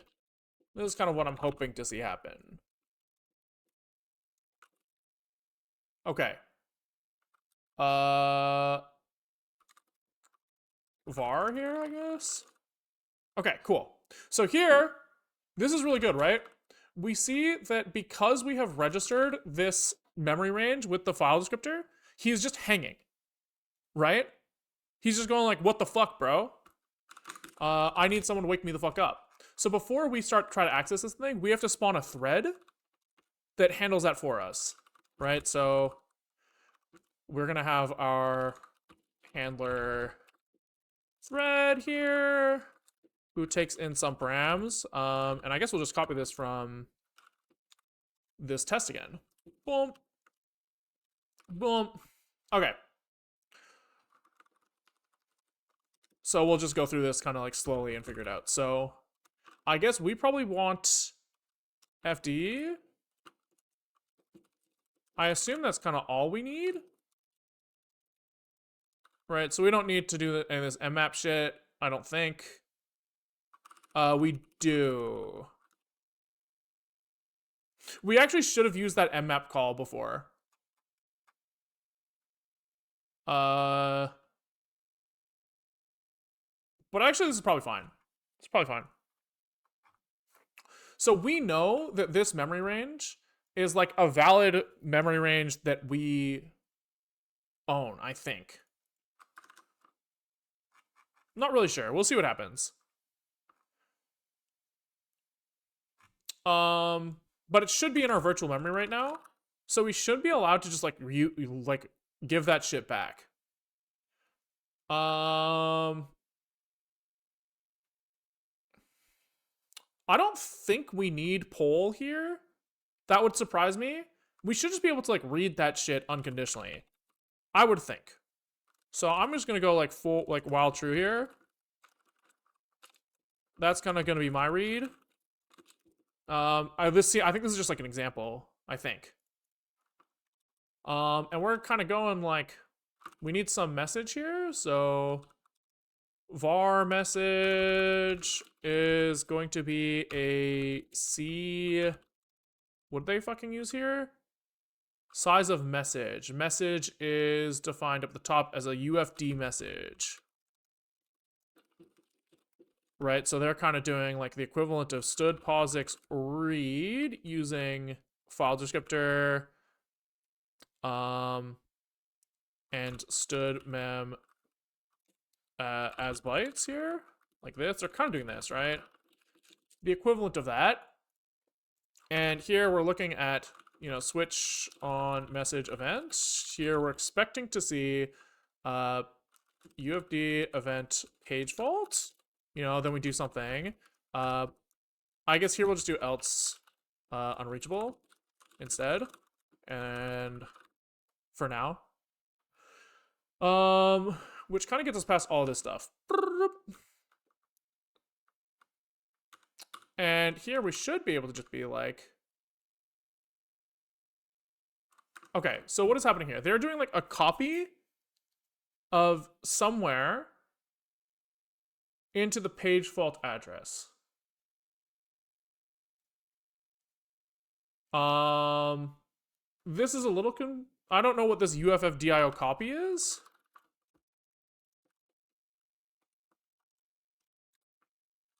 A: This is kind of what I'm hoping to see happen. Okay. Var here, I guess. Okay, cool. So here, this is really good, right? We see that because we have registered this memory range with the file descriptor, he's just hanging, right? He's just going like, what the fuck, bro? I need someone to wake me the fuck up. So before we start try to access this thing, we have to spawn a thread that handles that for us, right? So we're gonna have our handler thread here who takes in some params. And I guess we'll just copy this from this test again. Boom. Boom. Okay. So we'll just go through this kind of like slowly and figure it out. So I guess we probably want FD. I assume that's kind of all we need. Right, so we don't need to do any of this Unmap shit, I don't think. We do. We actually should have used that Unmap call before. But actually this is probably fine. It's probably fine. So we know that this memory range is like a valid memory range that we own, I think. Not really sure. We'll see what happens. But it should be in our virtual memory right now. So we should be allowed to just like give that shit back. I don't think we need poll here. That would surprise me. We should just be able to like read that shit unconditionally. I would think. So I'm just gonna go like full like while true here. That's kind of gonna be my read. I think this is just like an example, I think. And we're kind of going like, we need some message here, so var message is going to be a C. What did they fucking use here? Size of message. Message is defined up the top as a UFD message. Right, so they're kind of doing like the equivalent of stood POSIX read using file descriptor and stood mem as bytes here, like this. They're kind of doing this, right? The equivalent of that. And here we're looking at switch on message event. Here we're expecting to see UFD event page fault. Then we do something. I guess here we'll just do else unreachable instead. And for now. Which kind of gets us past all this stuff. And here we should be able to just be like, okay, so what is happening here? They're doing like a copy of somewhere into the page fault address. This is a little I don't know what this UFFDIO copy is.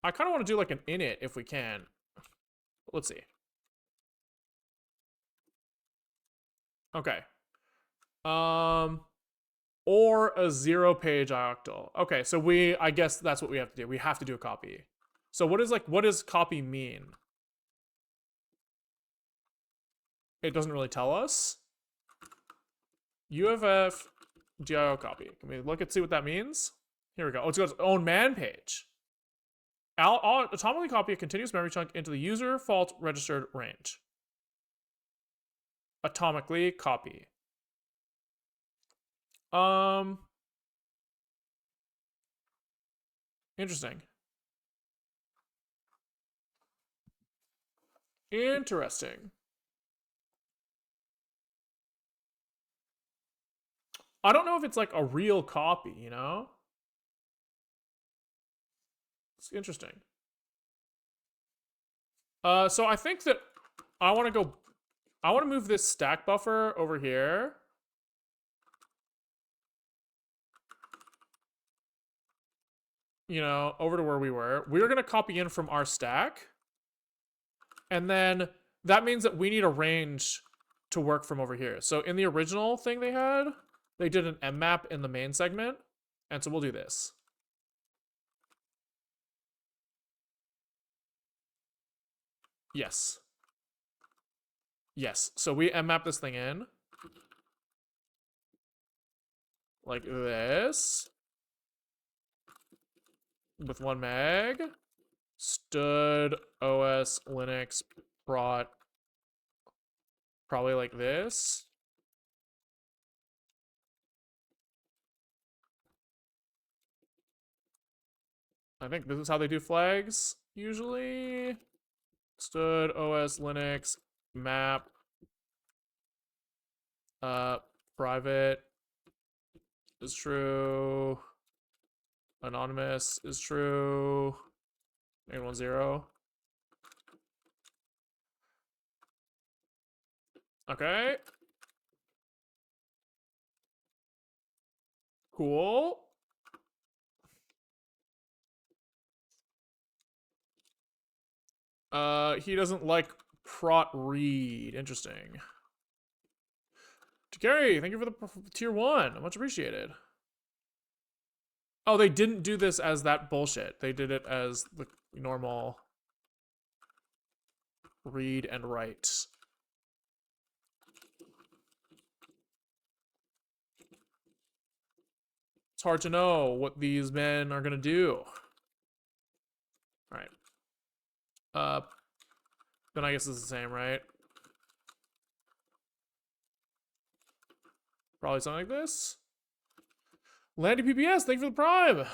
A: I kind of want to do like an init if we can. Let's see. Okay. Or a 0-page octal. Okay, so I guess that's what we have to do. We have to do a copy. So what does copy mean? It doesn't really tell us. UFF DIO copy. Can we look and see what that means? Here we go. Let's go to its own man page. I'll atomically copy a continuous memory chunk into the user fault registered range. Atomically copy. Interesting. Interesting. I don't know if it's like a real copy, It's interesting. So I think that I want to move this stack buffer over here. Over to where we were. We're going to copy in from our stack. And then that means that we need a range to work from over here. So in the original thing they did an Unmap in the main segment. And so we'll do this. Yes. Yes. So we Unmap this thing in. Like this. With 1 meg. Stood OS Linux brought probably like this. I think this is how they do flags usually. Stood OS Linux map private is true. Anonymous is true. 810. Okay. Cool. He doesn't like prot read. Interesting. Gary, thank you for the tier 1. Much appreciated. Oh, they didn't do this as that bullshit. They did it as the normal read and write. It's hard to know what these men are gonna do. All right. Then I guess it's the same, right? Probably something like this. Landy PPS, thank you for the prime.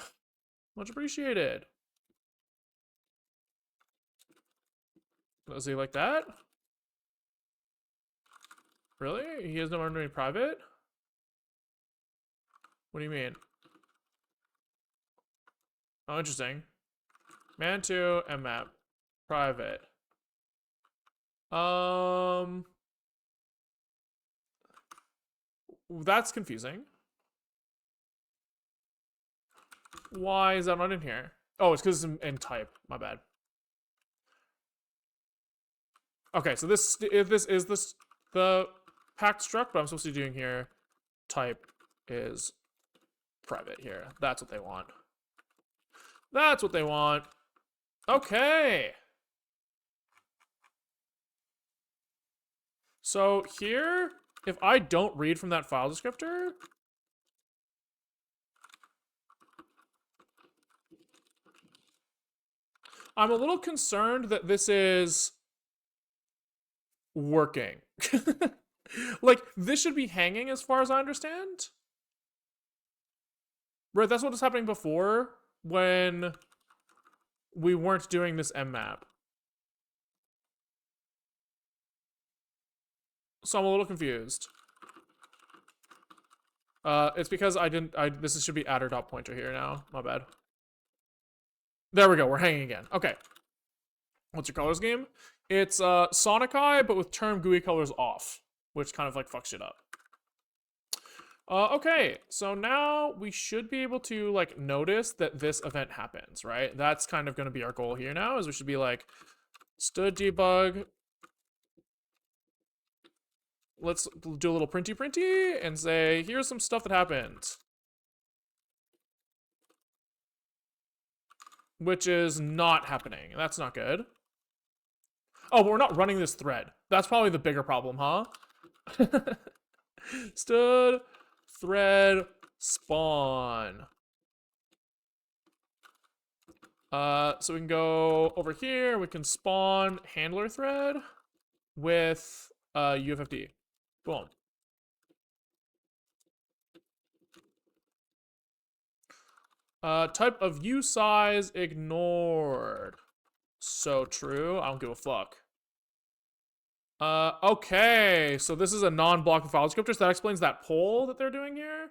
A: Much appreciated. Does he like that? Really? He has no running private? What do you mean? Oh, interesting. Man 2 Unmap. Private. That's confusing. Why is that not in here? Oh, it's because it's in type. My bad. Okay, so this is the packed struct, but I'm supposed to be doing here. Type is private here. That's what they want. That's what they want. Okay. So here, if I don't read from that file descriptor, I'm a little concerned that this is working. Like, this should be hanging as far as I understand. Right, that's what was happening before when we weren't doing this Mmap. So I'm a little confused. It's because this should be adder dot pointer here now. My bad. There we go, we're hanging again. Okay. What's your colors game? It's Sonic Eye, but with term GUI colors off, which kind of like fucks shit up. Okay, so now we should be able to like notice that this event happens, right? That's kind of going to be our goal here now, is we should be like stood debug. Let's do a little printy and say, here's some stuff that happened. Which is not happening. That's not good. Oh, but we're not running this thread. That's probably the bigger problem, huh? Stood thread spawn. So we can go over here. We can spawn handler thread with UFFD. Boom. Type of view size ignored. So true. I don't give a fuck. Okay. So this is a non-blocking file descriptor. So that explains that poll that they're doing here.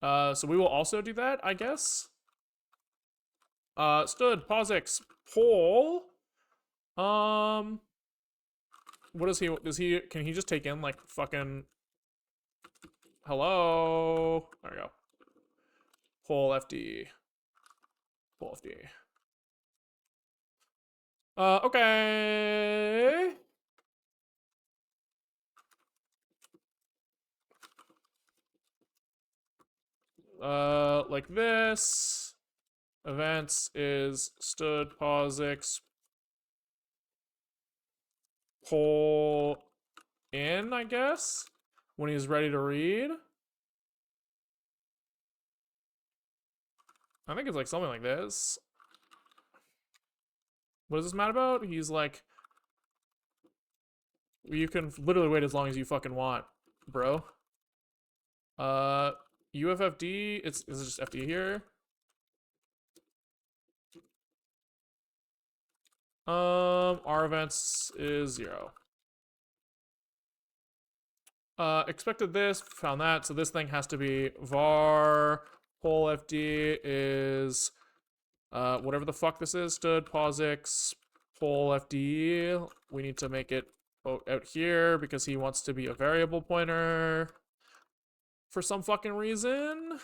A: So we will also do that, I guess. Stood POSIX poll. What does he, can he just take in like fucking, hello? There we go. Poll FD. Poll FD. Okay. Like this. Events is stood POSIX poll in, I guess, when he's ready to read. I think it's like something like this. What is this mad about? He's like, you can literally wait as long as you fucking want, bro. UFFD, is it just FD here? Our events is 0. Expected this, found that, so this thing has to be var poll FD is whatever the fuck this is, stood POSIX poll FD. We need to make it out here because he wants to be a variable pointer for some fucking reason.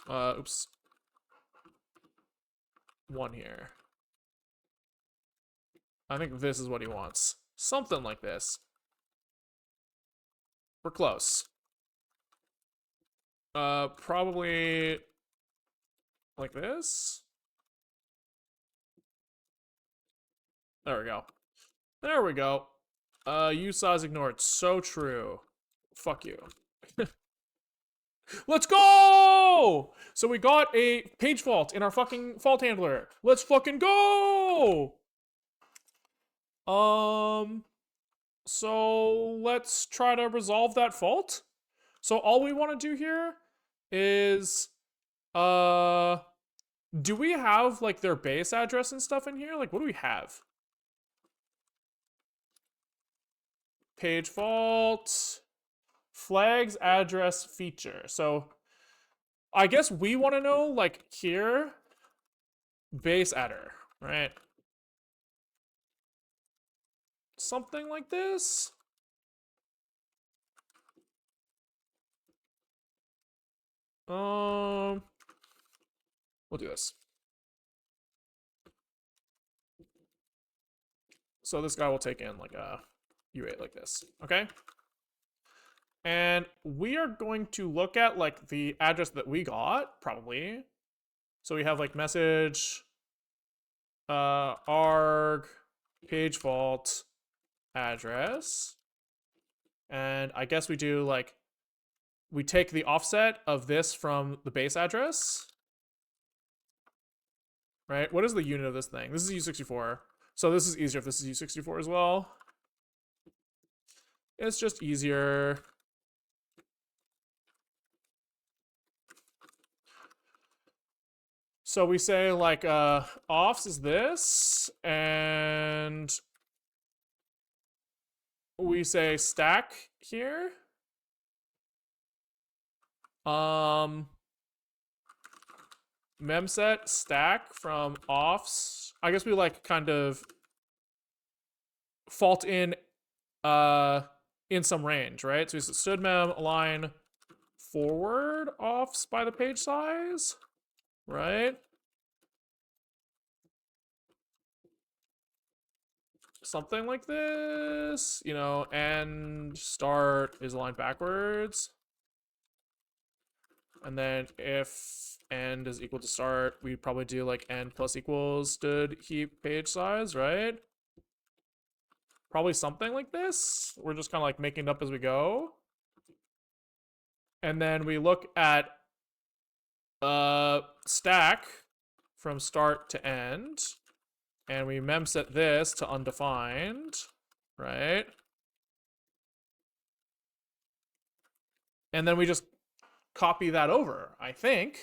A: Oops. 1 here. I think this is what he wants. Something like this. We're close. Probably like this. There we go. There we go. Use size ignored. So true. Fuck you. Let's go! So we got a page fault in our fucking fault handler. Let's fucking go! So let's try to resolve that fault. So all we want to do here is, do we have like their base address and stuff in here? Like, what do we have? Page fault, flags address feature. So I guess we want to know like here, base adder, right? Something like this. We'll do this. So this guy will take in like a U8 like this, okay? And we are going to look at like the address that we got, probably. So we have like message, arg page fault address. And I guess we do like, we take the offset of this from the base address. Right? What is the unit of this thing? This is U64. So this is easier if this is U64 as well. It's just easier. So we say like offs is this, and we say stack here. Memset stack from offs. I guess we like kind of fault in some range, right? So we stood mem align forward offs by the page size, right? Something like this, you know, and start is aligned backwards. And then if end is equal to start, we'd probably do like end plus equals stood heap page size, right? Probably something like this. We're just kind of like making it up as we go. And then we look at stack from start to end. And we memset this to undefined, right? And then we just copy that over, I think.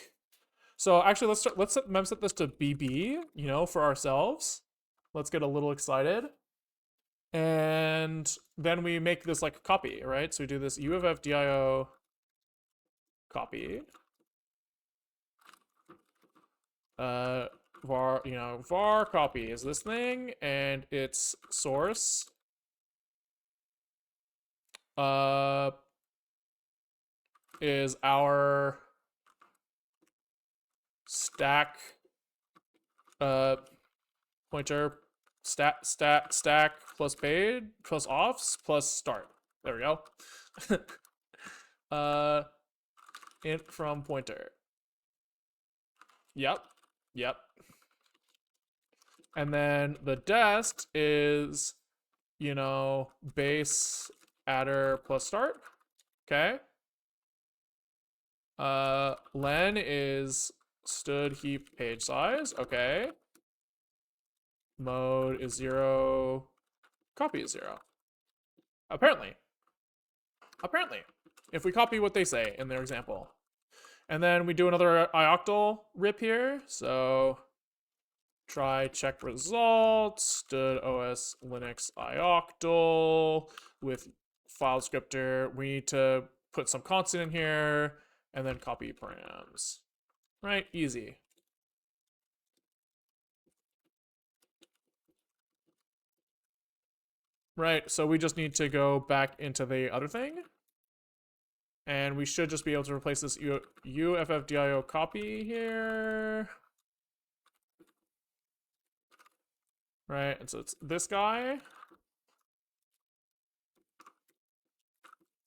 A: So actually, let's memset this to BB, you know, for ourselves. Let's get a little excited. And then we make this like a copy, right? So we do this UFFDIO copy. Var, you know, var copy is this thing, and its source is our stack pointer stack plus paid plus offs plus start. There we go. Int from pointer. Yep. And then the dest is, you know, base adder plus start. Okay. Len is stood heap page size. Okay. Mode is 0. Copy is 0. Apparently. If we copy what they say in their example. And then we do another ioctl rip here. So try check results, stood OS Linux ioctl with file descriptor. We need to put some constant in here and then copy params. Right, easy. Right, so we just need to go back into the other thing. And we should just be able to replace this UFFDIO copy here. Right, and so it's this guy.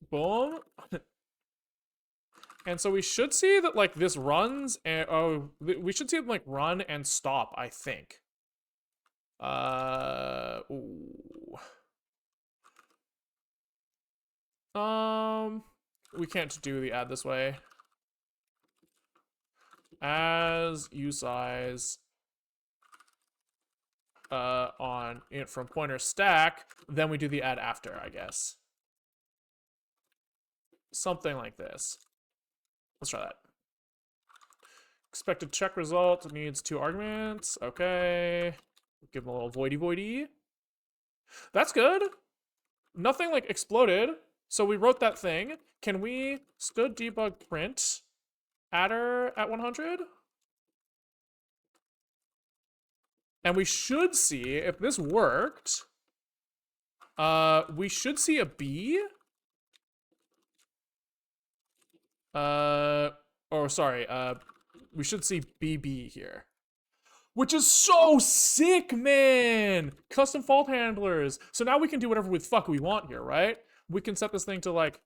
A: Boom. And so we should see that like this runs and we should see it like run and stop, I think. We can't do the add this way. As usize on int from pointer stack, then we do the add after, I guess. Something like this. Let's try that. Expected check result needs 2 arguments. Okay. Give them a little voidy. That's good. Nothing like exploded. So we wrote that thing. Can we stood debug print adder at 100? And we should see, if this worked, we should see a B. We should see BB here. Which is so sick, man! Custom fault handlers. So now we can do whatever the fuck we want here, right? We can set this thing to like,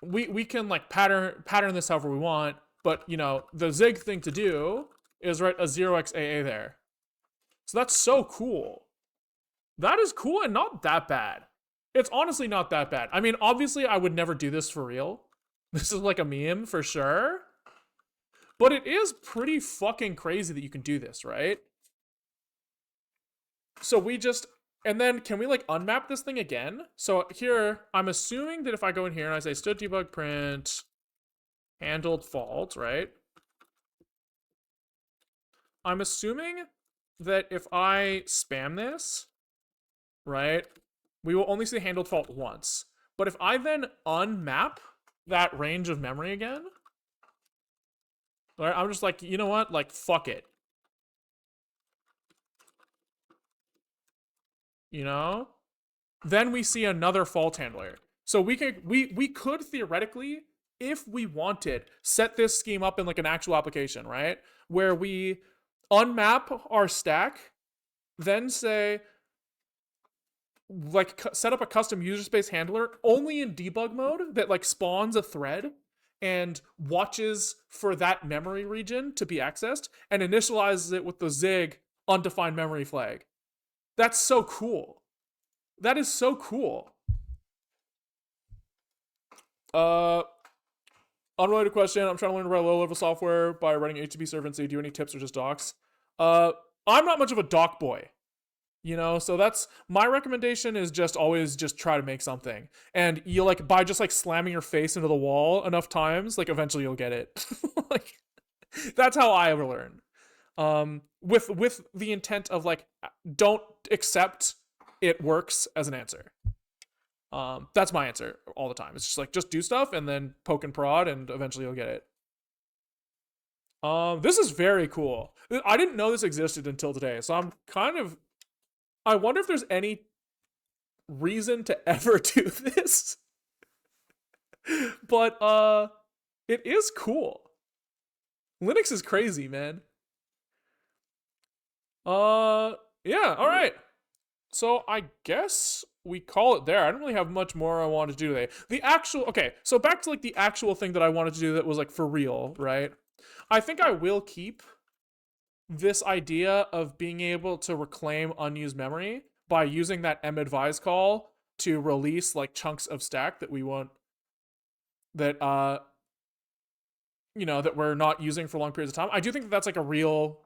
A: we can like pattern this however we want, but you know, the Zig thing to do is write a 0xAA there. So that's so cool. That is cool and not that bad. It's honestly not that bad. I mean, obviously, I would never do this for real. This is like a meme for sure. But it is pretty fucking crazy that you can do this, right? So we just, and then can we like unmap this thing again? So here, I'm assuming that if I go in here and I say std debug print handled fault, right? I'm assuming that if I spam this, right, we will only see handled fault once. But if I then unmap that range of memory again, right, I'm just like, you know what? Like, fuck it. You know? Then we see another fault handler. So we could theoretically, if we wanted, set this scheme up in like an actual application, right? Where we unmap our stack, then say, like, set up a custom user space handler only in debug mode that like spawns a thread and watches for that memory region to be accessed and initializes it with the zig undefined memory flag. That's so cool. That is so cool. Unrelated question. I'm trying to learn to write low-level software by writing HTTP server and say, do you have any tips or just docs? I'm not much of a doc boy, you know, so that's my recommendation is just always just try to make something. And you like by just like slamming your face into the wall enough times, like eventually you'll get it. Like that's how I ever learn. With the intent of like don't accept it works as an answer. That's my answer all the time. It's just like just do stuff and then poke and prod and eventually you'll get it. This is very cool. I didn't know this existed until today, so I'm kind of I wonder if there's any reason to ever do this. But it is cool. Linux is crazy, man. Yeah, all right. So I guess we call it there. I don't really have much more I wanted to do today. Okay, so back to like the actual thing that I wanted to do that was like for real, right? I think I will keep this idea of being able to reclaim unused memory by using that madvise call to release like chunks of stack that we want that you know that we're not using for long periods of time. I do think that that's like a real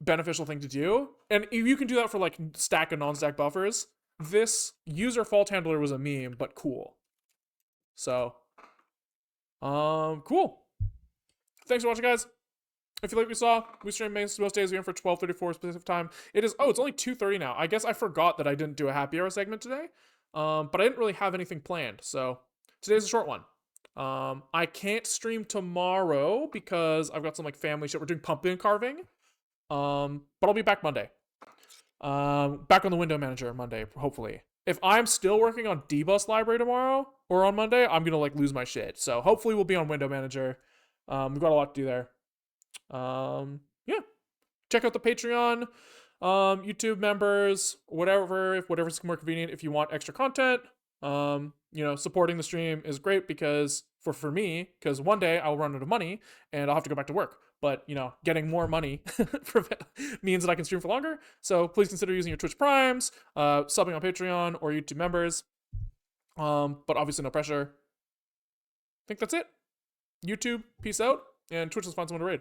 A: beneficial thing to do, and you can do that for like stack and non-stack buffers. This user fault handler was a meme, but cool. So, cool. Thanks for watching, guys. If you like what we saw, we stream most days. We aim for 12:34 specific time. It's only 2:30 now. I guess I forgot that I didn't do a happy hour segment today. But I didn't really have anything planned, so today's a short one. I can't stream tomorrow because I've got some like family shit. We're doing pumpkin carving. But I'll be back Monday. Back on the window manager Monday, hopefully. If I'm still working on dbus library tomorrow or on Monday, I'm gonna like lose my shit. So hopefully we'll be on window manager. We've got a lot to do there. Yeah. Check out the Patreon, YouTube members, whatever's more convenient if you want extra content. You know, supporting the stream is great because for me, because one day I'll run out of money and I'll have to go back to work. But, you know, getting more money means that I can stream for longer. So please consider using your Twitch Primes, subbing on Patreon or YouTube members. But obviously no pressure. I think that's it. YouTube, peace out. And Twitch is fun someone to raid.